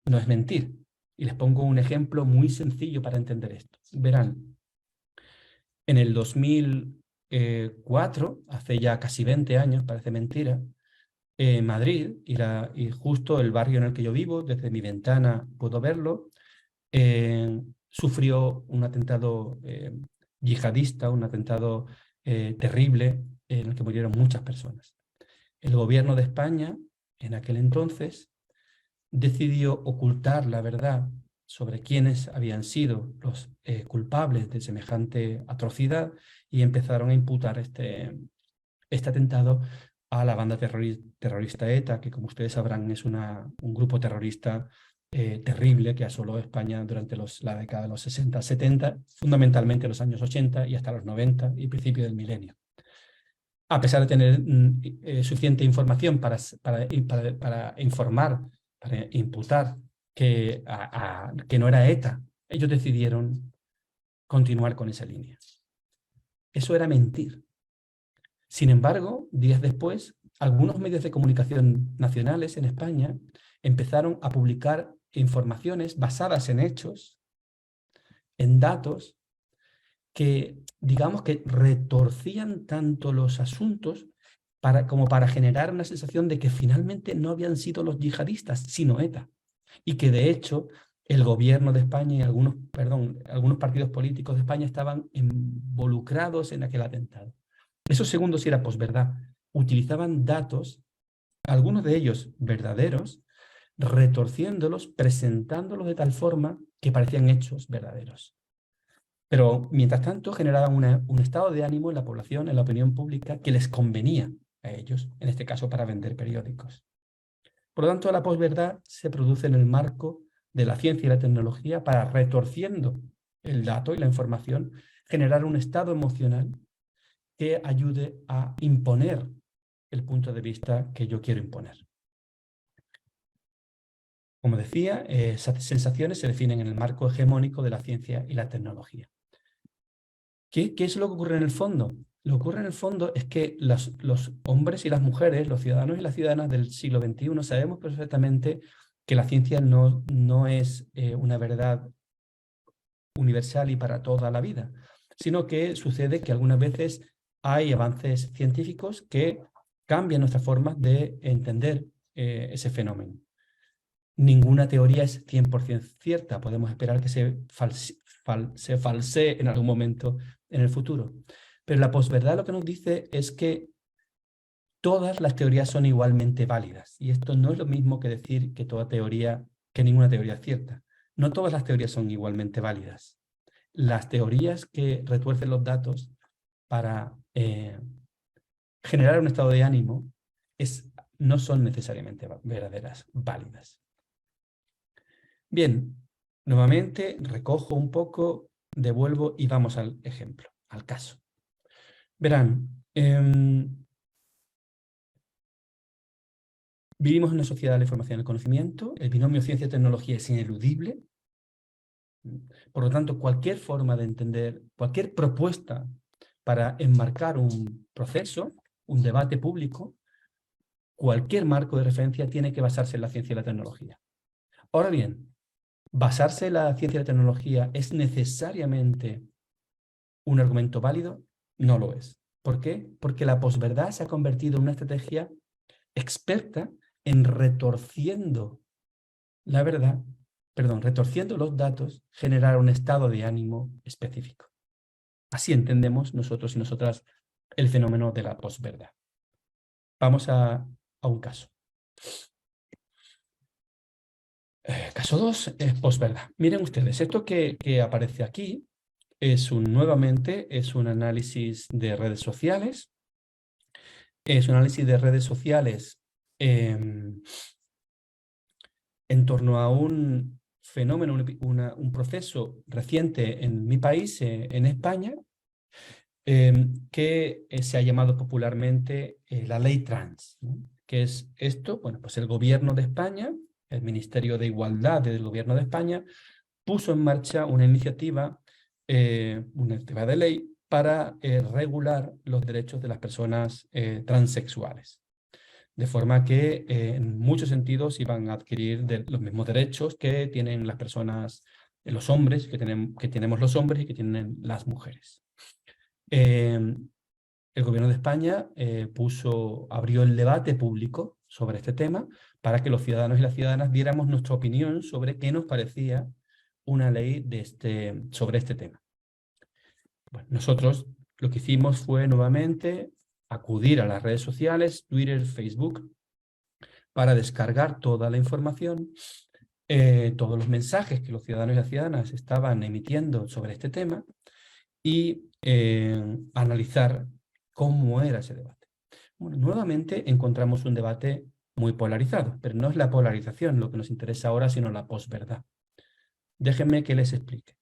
No es mentir. Y les pongo un ejemplo muy sencillo para entender esto. Verán, en el 2004, hace ya casi 20 años, parece mentira, Madrid, y justo el barrio en el que yo vivo, desde mi ventana puedo verlo, sufrió un atentado yihadista, un atentado terrible en el que murieron muchas personas. El gobierno de España, en aquel entonces, decidió ocultar la verdad sobre quiénes habían sido los culpables de semejante atrocidad y empezaron a imputar este atentado a la banda terrorista ETA, que como ustedes sabrán es un grupo terrorista terrible que asoló España durante la década de los 60, 70, fundamentalmente los años 80 y hasta los 90 y principio del milenio. A pesar de tener suficiente información para informar, para imputar que no era ETA, ellos decidieron continuar con esa línea. Eso era mentir. Sin embargo, días después, algunos medios de comunicación nacionales en España empezaron a publicar informaciones basadas en hechos, en datos, que digamos que retorcían tanto los asuntos como para generar una sensación de que finalmente no habían sido los yihadistas, sino ETA. Y que de hecho el gobierno de España y algunos partidos políticos de España estaban involucrados en aquel atentado. Esos segundos, si era posverdad, utilizaban datos, algunos de ellos verdaderos, retorciéndolos, presentándolos de tal forma que parecían hechos verdaderos. Pero, mientras tanto, generaban un estado de ánimo en la población, en la opinión pública, que les convenía a ellos, en este caso para vender periódicos. Por lo tanto, la posverdad se produce en el marco de la ciencia y la tecnología para, retorciendo el dato y la información, generar un estado emocional que ayude a imponer el punto de vista que yo quiero imponer. Como decía, esas sensaciones se definen en el marco hegemónico de la ciencia y la tecnología. ¿Qué es lo que ocurre en el fondo? Lo que ocurre en el fondo es que los hombres y las mujeres, los ciudadanos y las ciudadanas del siglo XXI, sabemos perfectamente que la ciencia no es una verdad universal y para toda la vida, sino que sucede que algunas veces hay avances científicos que cambian nuestra forma de entender ese fenómeno. Ninguna teoría es 100% cierta. Podemos esperar que se falsee en algún momento en el futuro. Pero la posverdad lo que nos dice es que todas las teorías son igualmente válidas. Y esto no es lo mismo que decir que ninguna teoría es cierta. No todas las teorías son igualmente válidas. Las teorías que retuercen los datos para generar un estado de ánimo no son necesariamente verdaderas, válidas. Bien, nuevamente recojo un poco, devuelvo y vamos al ejemplo, al caso. Verán, vivimos en una sociedad de la información y el conocimiento, el binomio ciencia-tecnología es ineludible, por lo tanto, cualquier forma de entender, cualquier propuesta para enmarcar un proceso, un debate público, cualquier marco de referencia tiene que basarse en la ciencia y la tecnología. Ahora bien, ¿basarse en la ciencia y la tecnología es necesariamente un argumento válido? No lo es. ¿Por qué? Porque la posverdad se ha convertido en una estrategia experta en retorciendo la verdad retorciendo los datos, generar un estado de ánimo específico. Así entendemos nosotros y nosotras el fenómeno de la posverdad. Vamos a un caso. Caso 2 es posverdad. Miren ustedes, esto que aparece aquí nuevamente es un análisis de redes sociales. Es un análisis de redes sociales en torno a un fenómeno, un proceso reciente en mi país, en España, que se ha llamado popularmente la ley trans, ¿no? ¿Qué es esto? Bueno, pues el gobierno de España, el Ministerio de Igualdad del gobierno de España, puso en marcha una iniciativa de ley para regular los derechos de las personas transexuales. De forma que en muchos sentidos iban a adquirir los mismos derechos que tienen las personas, los hombres, que tenemos los hombres y que tienen las mujeres. El gobierno de España abrió el debate público sobre este tema para que los ciudadanos y las ciudadanas diéramos nuestra opinión sobre qué nos parecía una ley sobre este tema. Bueno, nosotros lo que hicimos fue nuevamente acudir a las redes sociales, Twitter, Facebook, para descargar toda la información, todos los mensajes que los ciudadanos y las ciudadanas estaban emitiendo sobre este tema y analizar cómo era ese debate. Bueno, nuevamente encontramos un debate muy polarizado, pero no es la polarización lo que nos interesa ahora, sino la posverdad. Déjenme que les explique.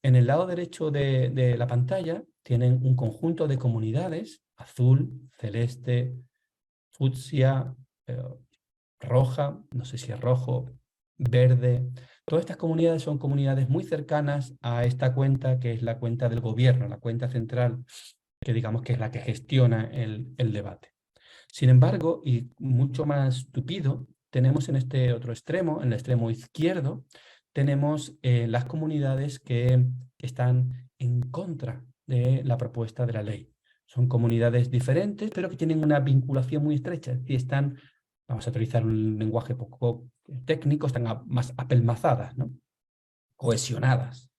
En el lado derecho de la pantalla tienen un conjunto de comunidades, azul, celeste, fucsia, roja, no sé si es rojo, verde. Todas estas comunidades son comunidades muy cercanas a esta cuenta, que es la cuenta del gobierno, la cuenta central, que digamos que es la que gestiona el debate. Sin embargo, y mucho más tupido, tenemos en este otro extremo, en el extremo izquierdo, tenemos las comunidades que están en contra de la propuesta de la ley. Son comunidades diferentes, pero que tienen una vinculación muy estrecha. Es decir, vamos a utilizar un lenguaje poco técnico, están más apelmazadas, ¿no? Cohesionadas.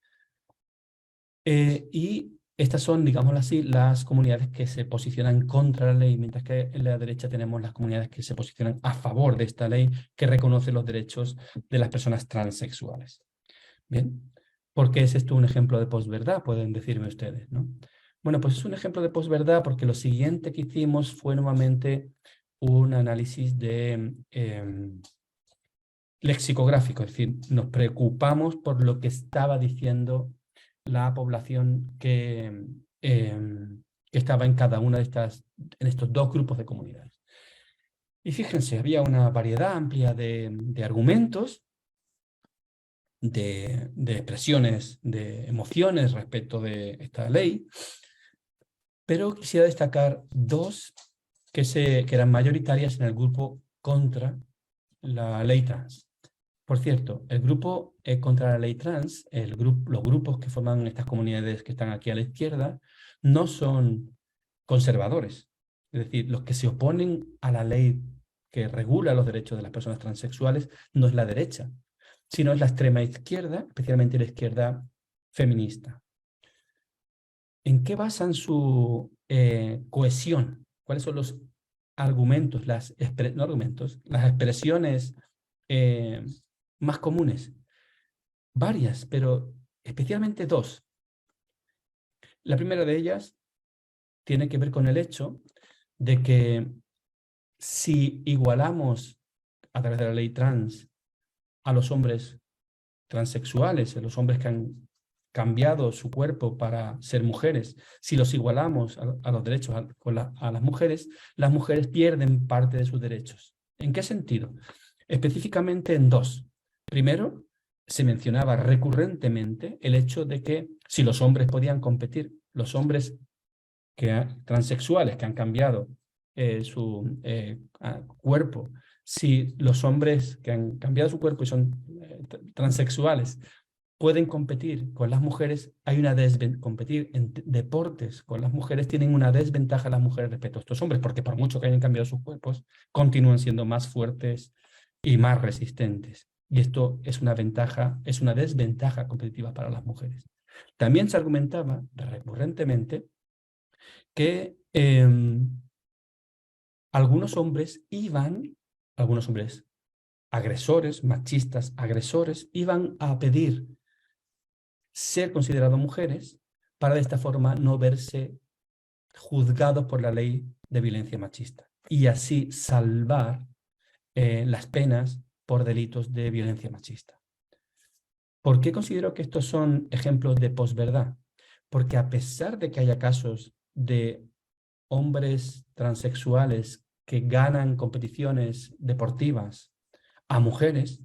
Y estas son, digámoslo así, las comunidades que se posicionan contra la ley, mientras que en la derecha tenemos las comunidades que se posicionan a favor de esta ley, que reconoce los derechos de las personas transexuales. Bien, ¿por qué es esto un ejemplo de posverdad? Pueden decirme ustedes, ¿no? Bueno, pues es un ejemplo de posverdad porque lo siguiente que hicimos fue nuevamente un análisis lexicográfico, es decir, nos preocupamos por lo que estaba diciendo la población que estaba en cada una en estos dos grupos de comunidades. Y fíjense, había una variedad amplia de argumentos, de expresiones, de emociones respecto de esta ley, pero quisiera destacar dos que eran mayoritarias en el grupo contra la ley trans. Por cierto, el grupo contra la ley trans, los grupos que forman estas comunidades que están aquí a la izquierda, no son conservadores. Es decir, los que se oponen a la ley que regula los derechos de las personas transexuales no es la derecha, sino es la extrema izquierda, especialmente la izquierda feminista. ¿En qué basan su cohesión? ¿Cuáles son los argumentos, las expresiones más comunes? Varias, pero especialmente dos. La primera de ellas tiene que ver con el hecho de que si igualamos a través de la ley trans a los hombres transexuales, a los hombres que han cambiado su cuerpo para ser mujeres, si los igualamos a los derechos a las mujeres pierden parte de sus derechos. ¿En qué sentido? Específicamente en dos. Primero, se mencionaba recurrentemente el hecho de que si los hombres podían competir, los hombres transexuales que han cambiado su cuerpo, si los hombres que han cambiado su cuerpo y son transexuales pueden competir con las mujeres, competir en deportes con las mujeres, tienen una desventaja las mujeres respecto a estos hombres, porque por mucho que hayan cambiado sus cuerpos, continúan siendo más fuertes y más resistentes. Y esto es una desventaja competitiva para las mujeres. También se argumentaba recurrentemente que algunos hombres agresores, machistas, agresores, iban a pedir ser considerados mujeres para de esta forma no verse juzgados por la ley de violencia machista y así salvar las penas por delitos de violencia machista. ¿Por qué considero que estos son ejemplos de posverdad? Porque a pesar de que haya casos de hombres transexuales que ganan competiciones deportivas a mujeres,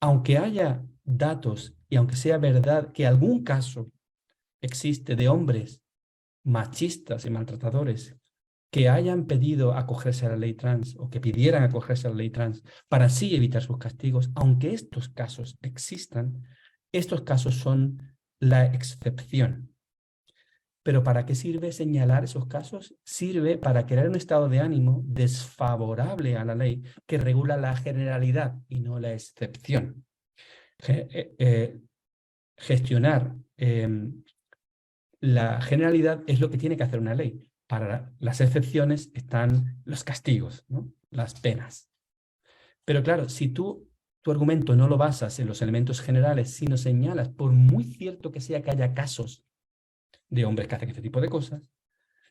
aunque haya datos y aunque sea verdad que algún caso existe de hombres machistas y maltratadores que hayan pedido acogerse a la ley trans o que pidieran acogerse a la ley trans para así evitar sus castigos, aunque estos casos existan, estos casos son la excepción. ¿Pero para qué sirve señalar esos casos? Sirve para crear un estado de ánimo desfavorable a la ley que regula la generalidad y no la excepción. Gestionar la generalidad es lo que tiene que hacer una ley. Para las excepciones están los castigos, ¿no? Las penas. Pero claro, si tu argumento no lo basas en los elementos generales, sino señalas, por muy cierto que sea que haya casos de hombres que hacen este tipo de cosas,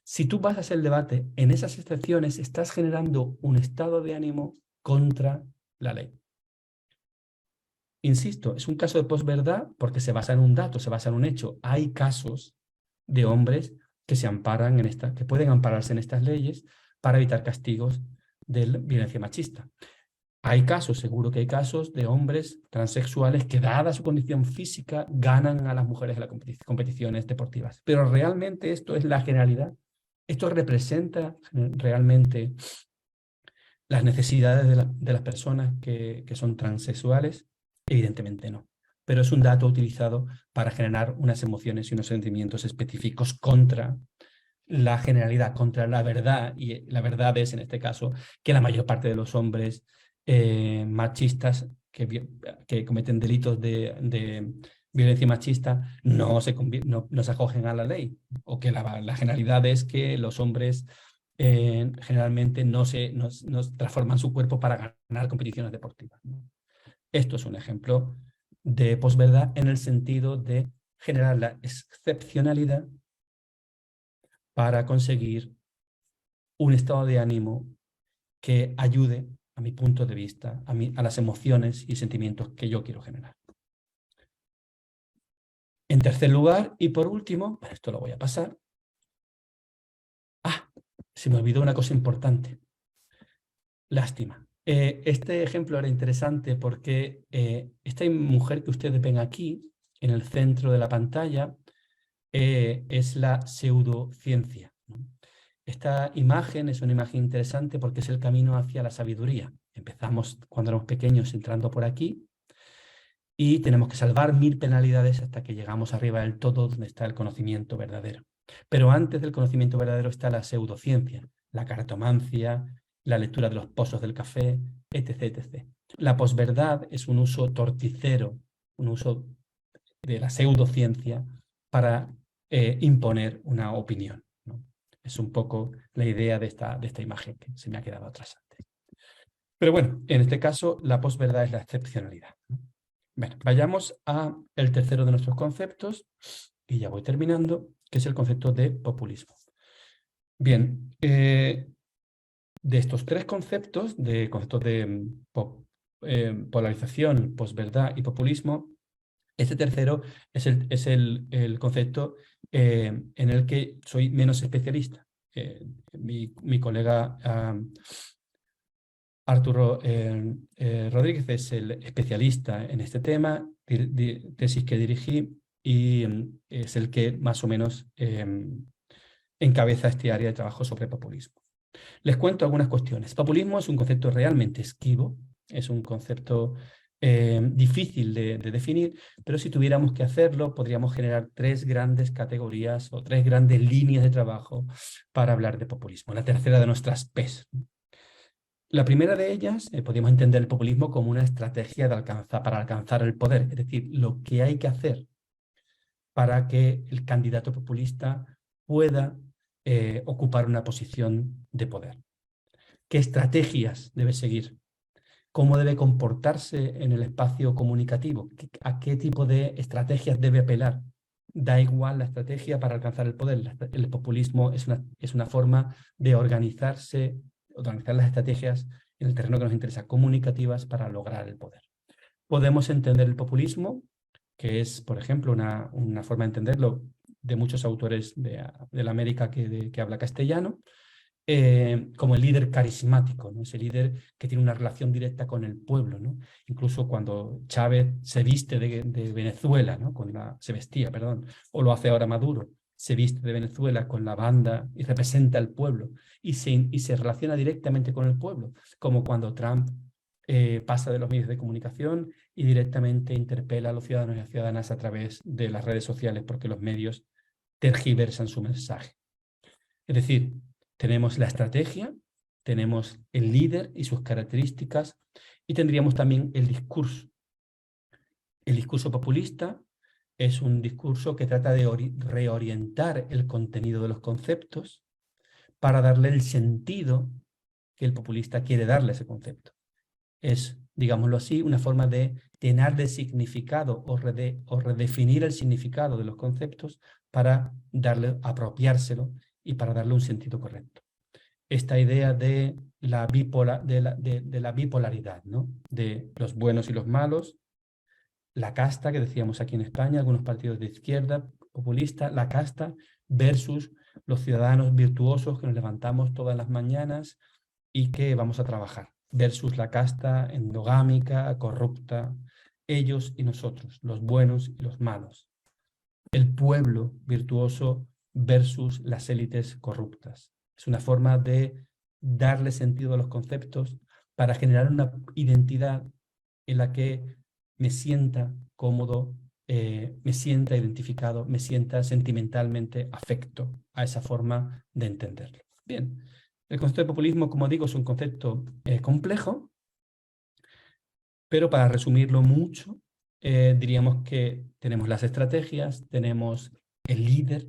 si tú basas el debate en esas excepciones, estás generando un estado de ánimo contra la ley. Insisto, es un caso de posverdad porque se basa en un dato, se basa en un hecho. Hay casos de hombres que se amparan que pueden ampararse en estas leyes para evitar castigos de violencia machista. Hay casos, seguro que hay casos de hombres transexuales que, dada su condición física, ganan a las mujeres en las competiciones deportivas. Pero realmente esto es la generalidad. ¿Esto representa realmente las necesidades de las personas que son transexuales? Evidentemente no. Pero es un dato utilizado para generar unas emociones y unos sentimientos específicos contra la generalidad, contra la verdad. Y la verdad es, en este caso, que la mayor parte de los hombres machistas que cometen delitos de violencia machista no se acogen a la ley, o que la generalidad es que los hombres generalmente no transforman su cuerpo para ganar competiciones deportivas, ¿no? Esto es un ejemplo de posverdad en el sentido de generar la excepcionalidad para conseguir un estado de ánimo que ayude, a mi punto de vista, a las emociones y sentimientos que yo quiero generar. En tercer lugar, y por último, esto lo voy a pasar. Se me olvidó una cosa importante. Lástima. Este ejemplo era interesante porque esta mujer que ustedes ven aquí, en el centro de la pantalla, es la pseudociencia, ¿no? Esta imagen es una imagen interesante porque es el camino hacia la sabiduría. Empezamos cuando éramos pequeños entrando por aquí y tenemos que salvar 1000 penalidades hasta que llegamos arriba del todo donde está el conocimiento verdadero. Pero antes del conocimiento verdadero está la pseudociencia, la cartomancia, la lectura de los pozos del café, etc., etc. La posverdad es un uso torticero, un uso de la pseudociencia para imponer una opinión, ¿no? Es un poco la idea de esta imagen que se me ha quedado atrás antes. Pero bueno, en este caso la posverdad es la excepcionalidad, ¿no? Bueno, vayamos al tercero de nuestros conceptos, y ya voy terminando, que es el concepto de populismo. Bien, de estos tres conceptos de polarización, posverdad y populismo, este tercero es el concepto en el que soy menos especialista. Mi colega Arturo Rodríguez es el especialista en este tema, tesis que dirigí, y es el que más o menos encabeza este área de trabajo sobre populismo. Les cuento algunas cuestiones. Populismo es un concepto realmente esquivo, es un concepto difícil de definir, pero si tuviéramos que hacerlo, podríamos generar 3 grandes categorías o 3 grandes líneas de trabajo para hablar de populismo. La tercera de nuestras P's. La primera de ellas, podríamos entender el populismo como una estrategia para alcanzar el poder, es decir, lo que hay que hacer para que el candidato populista pueda ocupar una posición de poder. ¿Qué estrategias debe seguir? ¿Cómo debe comportarse en el espacio comunicativo? ¿A qué tipo de estrategias debe apelar? Da igual la estrategia para alcanzar el poder. El populismo es una forma de organizar las estrategias en el terreno que nos interesa, comunicativas, para lograr el poder. Podemos entender el populismo, que es, por ejemplo, una forma de entenderlo de muchos autores de la América que habla castellano, como el líder carismático, ¿no? Ese líder que tiene una relación directa con el pueblo, ¿no? Incluso cuando Chávez se viste de Venezuela, ¿no? Se vestía, perdón, o lo hace ahora Maduro, se viste de Venezuela con la banda y representa al pueblo y se relaciona directamente con el pueblo, como cuando Trump pasa de los medios de comunicación y directamente interpela a los ciudadanos y a las ciudadanas a través de las redes sociales, porque los medios tergiversan su mensaje. Es decir, tenemos la estrategia, tenemos el líder y sus características, y tendríamos también el discurso. El discurso populista es un discurso que trata de reorientar el contenido de los conceptos para darle el sentido que el populista quiere darle a ese concepto. Es, digámoslo así, una forma de llenar de significado o redefinir el significado de los conceptos para apropiárselo y para darle un sentido correcto. Esta idea de la bipolaridad, ¿no? De los buenos y los malos, la casta, que decíamos aquí en España, algunos partidos de izquierda populista, la casta versus los ciudadanos virtuosos que nos levantamos todas las mañanas y que vamos a trabajar, versus la casta endogámica, corrupta, ellos y nosotros, los buenos y los malos. El pueblo virtuoso versus las élites corruptas. Es una forma de darle sentido a los conceptos para generar una identidad en la que me sienta cómodo, me sienta identificado, me sienta sentimentalmente afecto a esa forma de entenderlo. Bien, el concepto de populismo, como digo, es un concepto complejo, pero para resumirlo mucho, diríamos que tenemos las estrategias, tenemos el líder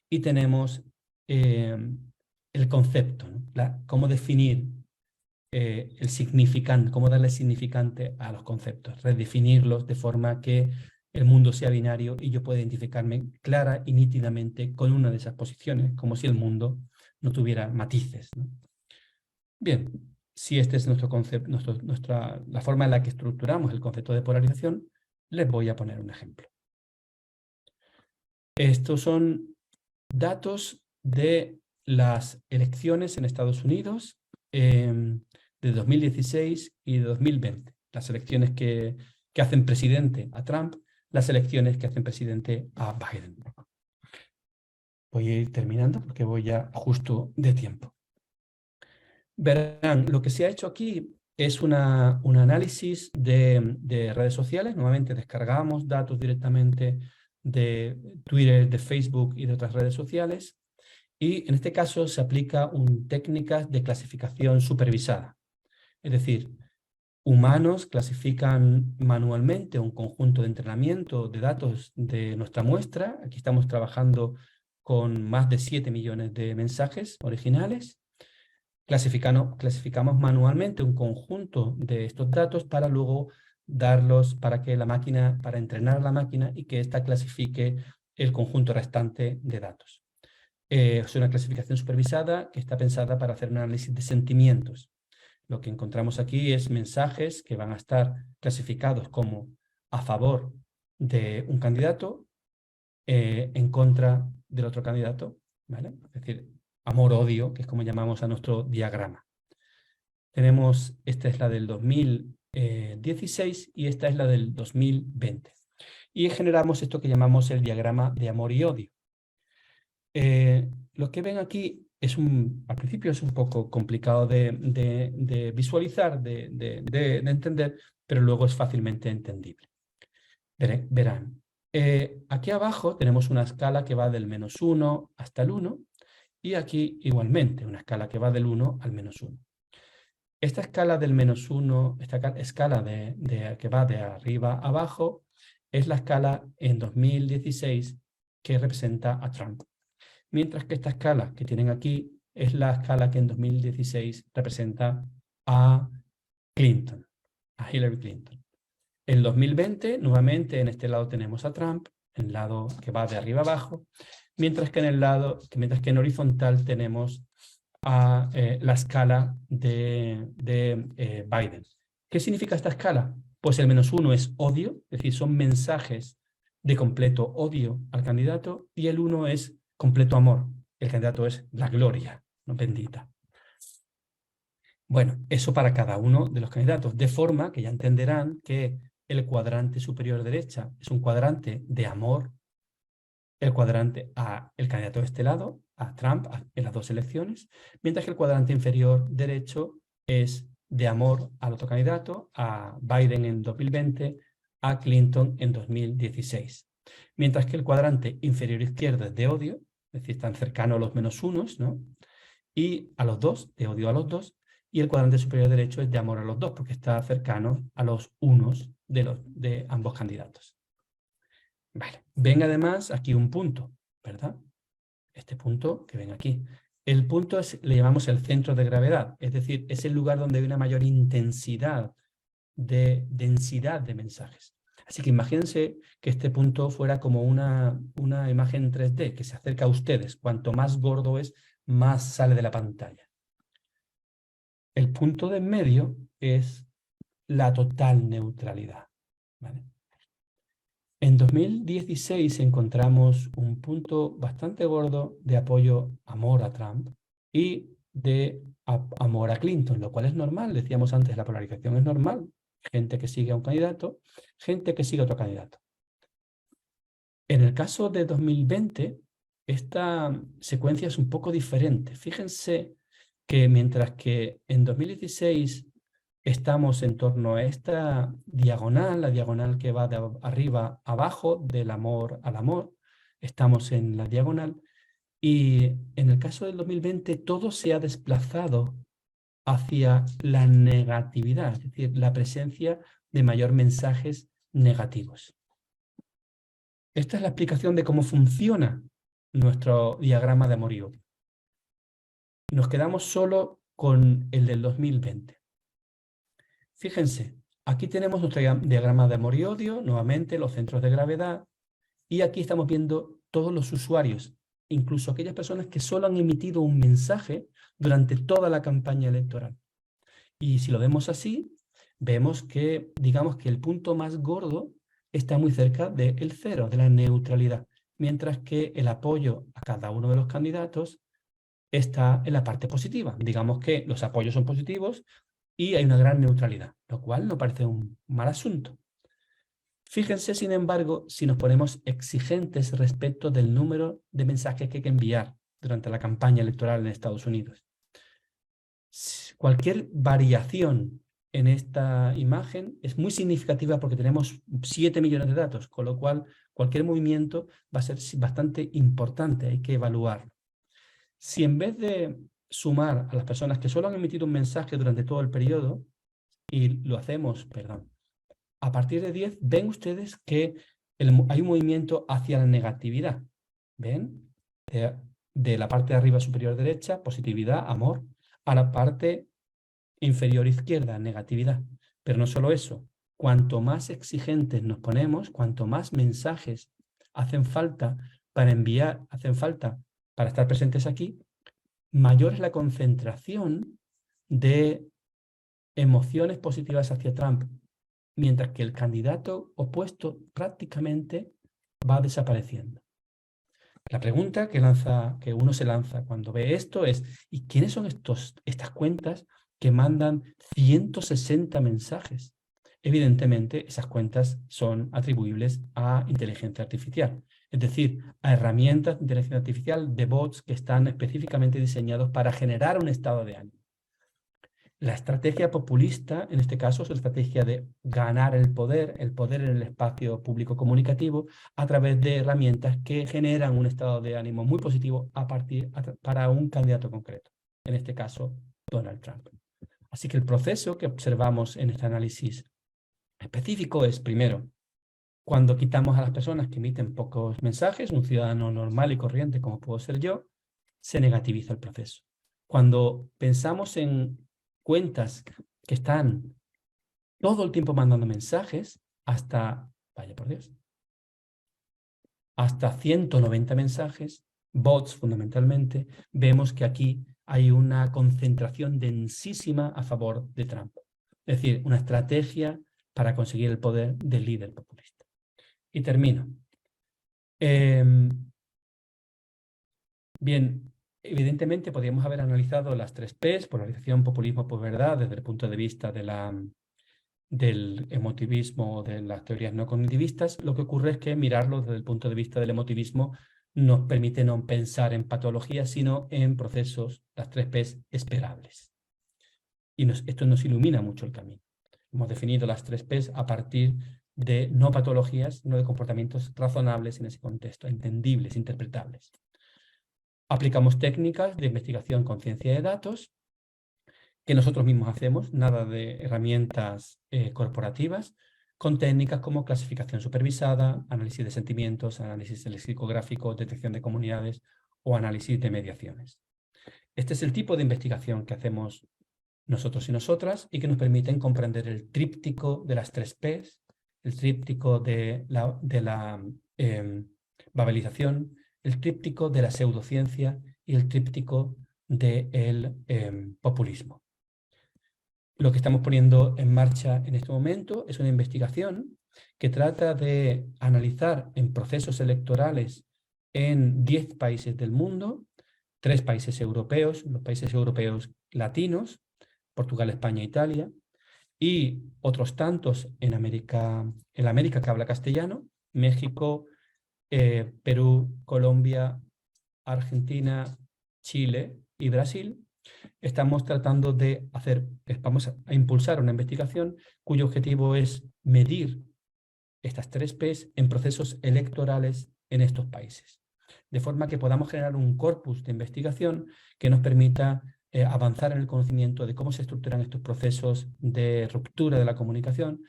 y tenemos el concepto, ¿no? Cómo definir el significante, cómo darle significante a los conceptos, redefinirlos de forma que el mundo sea binario y yo pueda identificarme clara y nítidamente con una de esas posiciones, como si el mundo no tuviera matices, ¿no? Bien, si este es nuestro concepto, la forma en la que estructuramos el concepto de polarización, les voy a poner un ejemplo. Estos son datos de las elecciones en Estados Unidos de 2016 y de 2020. Las elecciones que hacen presidente a Trump, las elecciones que hacen presidente a Biden. Voy a ir terminando porque voy ya justo de tiempo. Verán, lo que se ha hecho aquí es un análisis de redes sociales. Nuevamente descargamos datos directamente de Twitter, de Facebook y de otras redes sociales. Y en este caso se aplica técnicas de clasificación supervisada. Es decir, humanos clasifican manualmente un conjunto de entrenamiento de datos de nuestra muestra. Aquí estamos trabajando con más de 7 millones de mensajes originales. Clasificamos manualmente un conjunto de estos datos para luego darlos para entrenar la máquina y que ésta clasifique el conjunto restante de datos. Es una clasificación supervisada que está pensada para hacer un análisis de sentimientos. Lo que encontramos aquí es mensajes que van a estar clasificados como a favor de un candidato, en contra del otro candidato, ¿vale? Es decir, amor-odio, que es como llamamos a nuestro diagrama. Esta es la del 2016 y esta es la del 2020. Y generamos esto que llamamos el diagrama de amor y odio. Lo que ven aquí al principio es un poco complicado de visualizar, de entender, pero luego es fácilmente entendible. Verán, aquí abajo tenemos una escala que va del -1 hasta el 1, y aquí igualmente una escala que va del 1 al -1. Esta escala del -1, esta escala que va de arriba a abajo, es la escala en 2016 que representa a Trump. Mientras que esta escala que tienen aquí es la escala que en 2016 representa a Clinton, a Hillary Clinton. En 2020, nuevamente en este lado tenemos a Trump, en el lado que va de arriba a abajo, mientras que en horizontal tenemos a la escala de Biden. ¿Qué significa esta escala? Pues el -1 es odio, es decir, son mensajes de completo odio al candidato, y el 1 es completo amor. El candidato es la gloria, no bendita. Bueno, eso para cada uno de los candidatos, de forma que ya entenderán que el cuadrante superior derecha es un cuadrante de amor, el cuadrante a el candidato de este lado, a Trump, en las dos elecciones, mientras que el cuadrante inferior derecho es de amor al otro candidato, a Biden en 2020, a Clinton en 2016. Mientras que el cuadrante inferior izquierdo es de odio, es decir, están cercanos a los -1, ¿no? Y a los dos, de odio a los dos, y el cuadrante superior derecho es de amor a los dos, porque está cercano a los unos de ambos candidatos. Vale. Ven además aquí un punto, ¿verdad? Este punto que ven aquí. El punto le llamamos el centro de gravedad, es decir, es el lugar donde hay una mayor intensidad de densidad de mensajes. Así que imagínense que este punto fuera como una imagen 3D que se acerca a ustedes. Cuanto más gordo es, más sale de la pantalla. El punto de en medio es la total neutralidad, ¿vale? En 2016 encontramos un punto bastante gordo de apoyo amor a Trump y de amor a Clinton, lo cual es normal. Decíamos antes, la polarización es normal. Gente que sigue a un candidato, gente que sigue a otro candidato. En el caso de 2020, esta secuencia es un poco diferente. Fíjense que mientras que en 2016 estamos en torno a esta diagonal, la diagonal que va de arriba a abajo, del amor al amor, estamos en la diagonal, y en el caso del 2020 todo se ha desplazado hacia la negatividad, es decir, la presencia de mayor mensajes negativos. Esta es la explicación de cómo funciona nuestro diagrama de amor y odio. Nos quedamos solo con el del 2020. Fíjense, aquí tenemos nuestro diagrama de amor y odio, nuevamente los centros de gravedad, y aquí estamos viendo todos los usuarios, incluso aquellas personas que solo han emitido un mensaje durante toda la campaña electoral. Y si lo vemos así, vemos que, digamos que el punto más gordo está muy cerca del 0, de la neutralidad, mientras que el apoyo a cada uno de los candidatos está en la parte positiva. Digamos que los apoyos son positivos y hay una gran neutralidad, lo cual no parece un mal asunto. Fíjense, sin embargo, si nos ponemos exigentes respecto del número de mensajes que hay que enviar durante la campaña electoral en Estados Unidos. Cualquier variación en esta imagen es muy significativa porque tenemos 7 millones de datos, con lo cual cualquier movimiento va a ser bastante importante, hay que evaluarlo. Si en vez de sumar a las personas que solo han emitido un mensaje durante todo el periodo, y lo hacemos, a partir de 10, ven ustedes que hay un movimiento hacia la negatividad. ¿Ven? De la parte de arriba superior derecha, positividad, amor, a la parte inferior izquierda, negatividad. Pero no solo eso, cuanto más exigentes nos ponemos, cuanto más mensajes hacen falta para enviar, hacen falta para estar presentes aquí, mayor es la concentración de emociones positivas hacia Trump, mientras que el candidato opuesto prácticamente va desapareciendo. La pregunta que uno se lanza cuando ve esto es, ¿y quiénes son estas cuentas que mandan 160 mensajes? Evidentemente, esas cuentas son atribuibles a inteligencia artificial, es decir, a herramientas de inteligencia artificial, de bots que están específicamente diseñados para generar un estado de ánimo. La estrategia populista, en este caso, es la estrategia de ganar el poder en el espacio público comunicativo a través de herramientas que generan un estado de ánimo muy positivo para un candidato concreto, en este caso, Donald Trump. Así que el proceso que observamos en este análisis específico es, primero, cuando quitamos a las personas que emiten pocos mensajes, un ciudadano normal y corriente como puedo ser yo, se negativiza el proceso. Cuando pensamos en cuentas que están todo el tiempo mandando mensajes, hasta, vaya por Dios, hasta 190 mensajes, bots fundamentalmente, vemos que aquí hay una concentración densísima a favor de Trump. Es decir, una estrategia para conseguir el poder del líder populista. Y termino. Bien, evidentemente podríamos haber analizado las 3 Ps, polarización, populismo, posverdad, desde el punto de vista del emotivismo o de las teorías no cognitivistas. Lo que ocurre es que mirarlo desde el punto de vista del emotivismo nos permite no pensar en patologías, sino en procesos, las 3 Ps esperables. Y esto nos ilumina mucho el camino. Hemos definido las 3 Ps a partir de no patologías, sino de comportamientos razonables en ese contexto, entendibles, interpretables. Aplicamos técnicas de investigación con ciencia de datos que nosotros mismos hacemos, nada de herramientas corporativas, con técnicas como clasificación supervisada, análisis de sentimientos, análisis lexicográfico, detección de comunidades o análisis de mediaciones. Este es el tipo de investigación que hacemos nosotros y nosotras y que nos permiten comprender el tríptico de las 3 Ps, el tríptico de la babelización, el tríptico de la pseudociencia y el tríptico del populismo. Lo que estamos poniendo en marcha en este momento es una investigación que trata de analizar en procesos electorales en 10 países del mundo, 3 países europeos, los países europeos latinos, Portugal, España, Italia, y otros tantos en la América que habla castellano, México, Perú, Colombia, Argentina, Chile y Brasil. Estamos tratando de vamos a impulsar una investigación cuyo objetivo es medir estas 3 Ps en procesos electorales en estos países, de forma que podamos generar un corpus de investigación que nos permita avanzar en el conocimiento de cómo se estructuran estos procesos de ruptura de la comunicación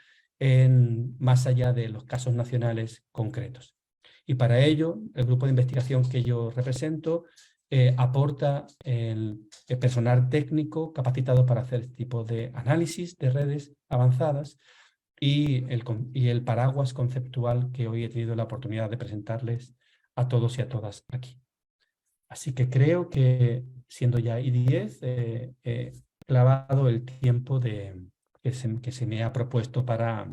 más allá de los casos nacionales concretos. Y para ello, el grupo de investigación que yo represento aporta el personal técnico capacitado para hacer este tipo de análisis de redes avanzadas y el paraguas conceptual que hoy he tenido la oportunidad de presentarles a todos y a todas aquí. Así que creo que, siendo ya I10, he clavado el tiempo que se me ha propuesto para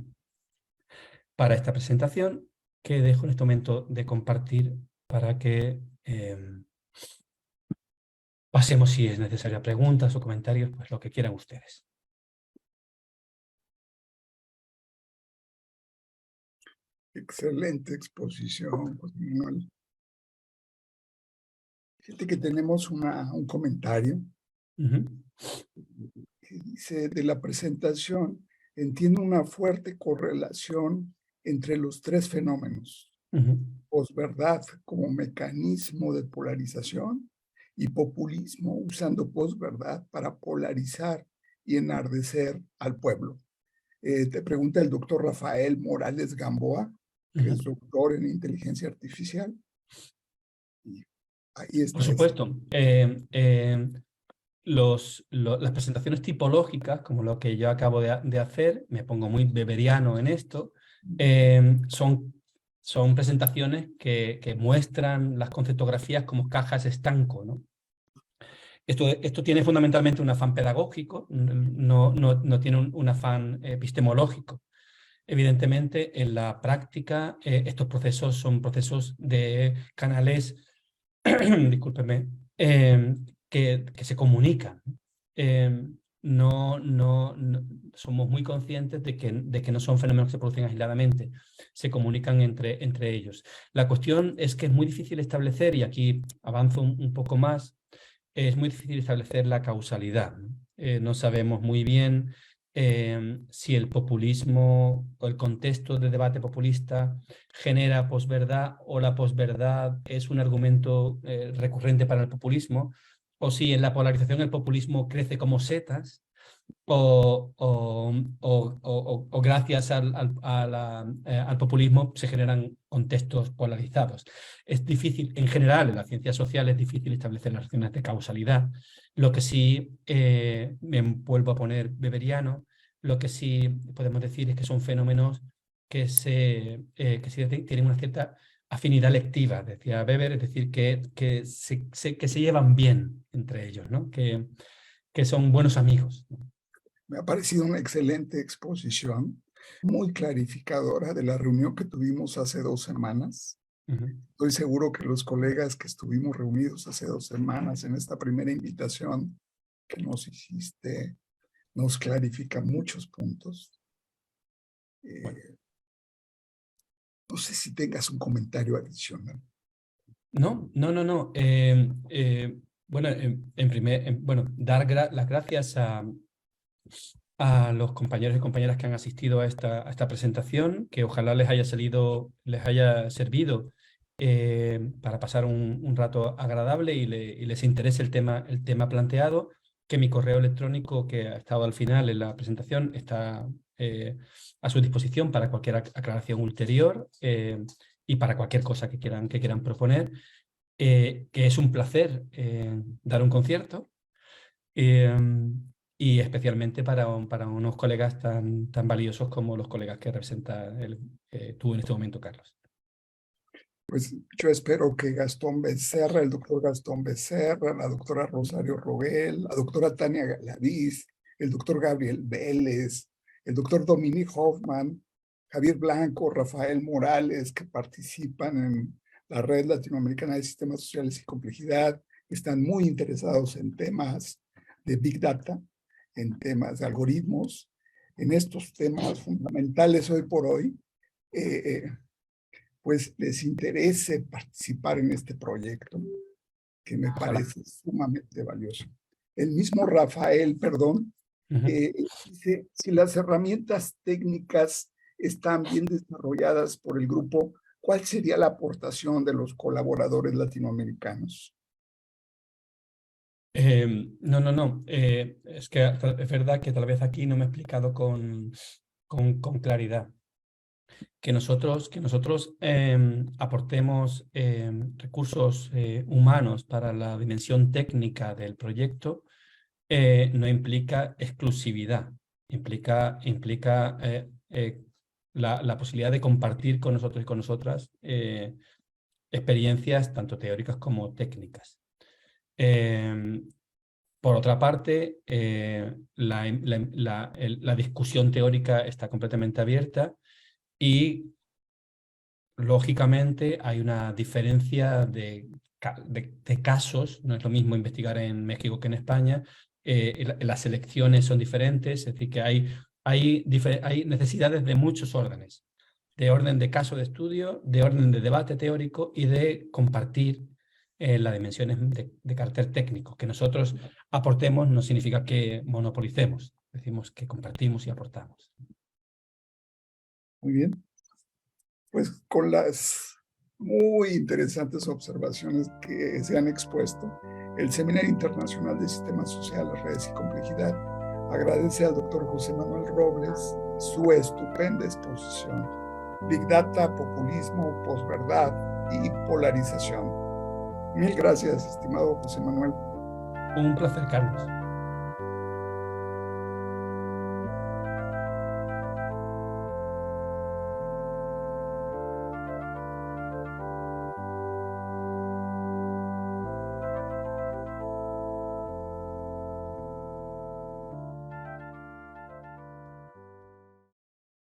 esta presentación, que dejo en este momento de compartir para que pasemos, si es necesario, a preguntas o comentarios, pues lo que quieran ustedes. Excelente exposición, José Manuel. Fíjate que tenemos un comentario que dice: de la presentación entiendo una fuerte correlación entre los 3 fenómenos. Posverdad como mecanismo de polarización y populismo usando posverdad para polarizar y enardecer al pueblo. Te pregunta el doctor Rafael Morales Gamboa, que es doctor en inteligencia artificial. Y ahí está. Por supuesto. Las presentaciones tipológicas, como lo que yo acabo de hacer, me pongo muy weberiano en esto, son presentaciones que muestran las conceptografías como cajas estanco, ¿no? Esto tiene fundamentalmente un afán pedagógico, no tiene un afán epistemológico. Evidentemente, en la práctica, estos procesos son procesos de canales, discúlpeme, que se comunican. Somos muy conscientes de que no son fenómenos que se producen aisladamente, se comunican entre ellos. La cuestión es que es muy difícil establecer, y aquí avanzo un poco más, es muy difícil establecer la causalidad. No sabemos muy bien si el populismo o el contexto de debate populista genera posverdad o la posverdad es un argumento recurrente para el populismo, o si en la polarización el populismo crece como setas, o gracias al populismo se generan contextos polarizados. Es difícil, en general, en las ciencias sociales es difícil establecer las relaciones de causalidad. Lo que sí, me vuelvo a poner weberiano, lo que sí podemos decir es que son fenómenos que tienen una cierta afinidad lectiva, decía Weber, es decir, que se llevan bien entre ellos, ¿no? Que son buenos amigos, ¿no? Me ha parecido una excelente exposición, muy clarificadora de la reunión que tuvimos hace 2 semanas. Estoy seguro que los colegas que estuvimos reunidos hace 2 semanas en esta primera invitación que nos hiciste, nos clarifica muchos puntos. No sé si tengas un comentario adicional. No. Bueno, bueno, dar las gracias a los compañeros y compañeras que han asistido a esta presentación, que ojalá les haya servido para pasar un rato agradable y les interese el tema planteado, que mi correo electrónico, que ha estado al final en la presentación, está a su disposición para cualquier aclaración ulterior y para cualquier cosa que quieran proponer, que es un placer dar un concierto. Y especialmente para unos colegas tan valiosos como los colegas que representa tú en este momento, Carlos. Pues yo espero que Gastón Becerra, el doctor Gastón Becerra, la doctora Rosario Rogel, la doctora Tania Galaviz, el doctor Gabriel Vélez, el doctor Dominique Hoffman, Javier Blanco, Rafael Morales, que participan en la Red Latinoamericana de Sistemas Sociales y Complejidad, están muy interesados en temas de Big Data, en temas de algoritmos, en estos temas fundamentales hoy por hoy, pues les interese participar en este proyecto, que me parece sumamente valioso. El mismo Rafael, dice, si las herramientas técnicas están bien desarrolladas por el grupo, ¿cuál sería la aportación de los colaboradores latinoamericanos? No. Es que es verdad que tal vez aquí no me he explicado con claridad. Que nosotros aportemos recursos humanos para la dimensión técnica del proyecto no implica exclusividad, implica la posibilidad de compartir con nosotros y con nosotras experiencias tanto teóricas como técnicas. Por otra parte, la discusión teórica está completamente abierta y, lógicamente, hay una diferencia de casos. No es lo mismo investigar en México que en España. Las elecciones son diferentes, es decir, que hay necesidades de muchos órdenes, de orden de caso de estudio, de orden de debate teórico y de compartir las dimensiones de carácter técnico. Que nosotros aportemos no significa que monopolicemos, decimos que compartimos y aportamos. Muy bien. Pues con las muy interesantes observaciones que se han expuesto, el Seminario Internacional de Sistemas Sociales, Redes y Complejidad agradece al doctor José Manuel Robles su estupenda exposición. Big Data, populismo, posverdad y polarización. Mil gracias, estimado José Manuel. Un placer, Carlos.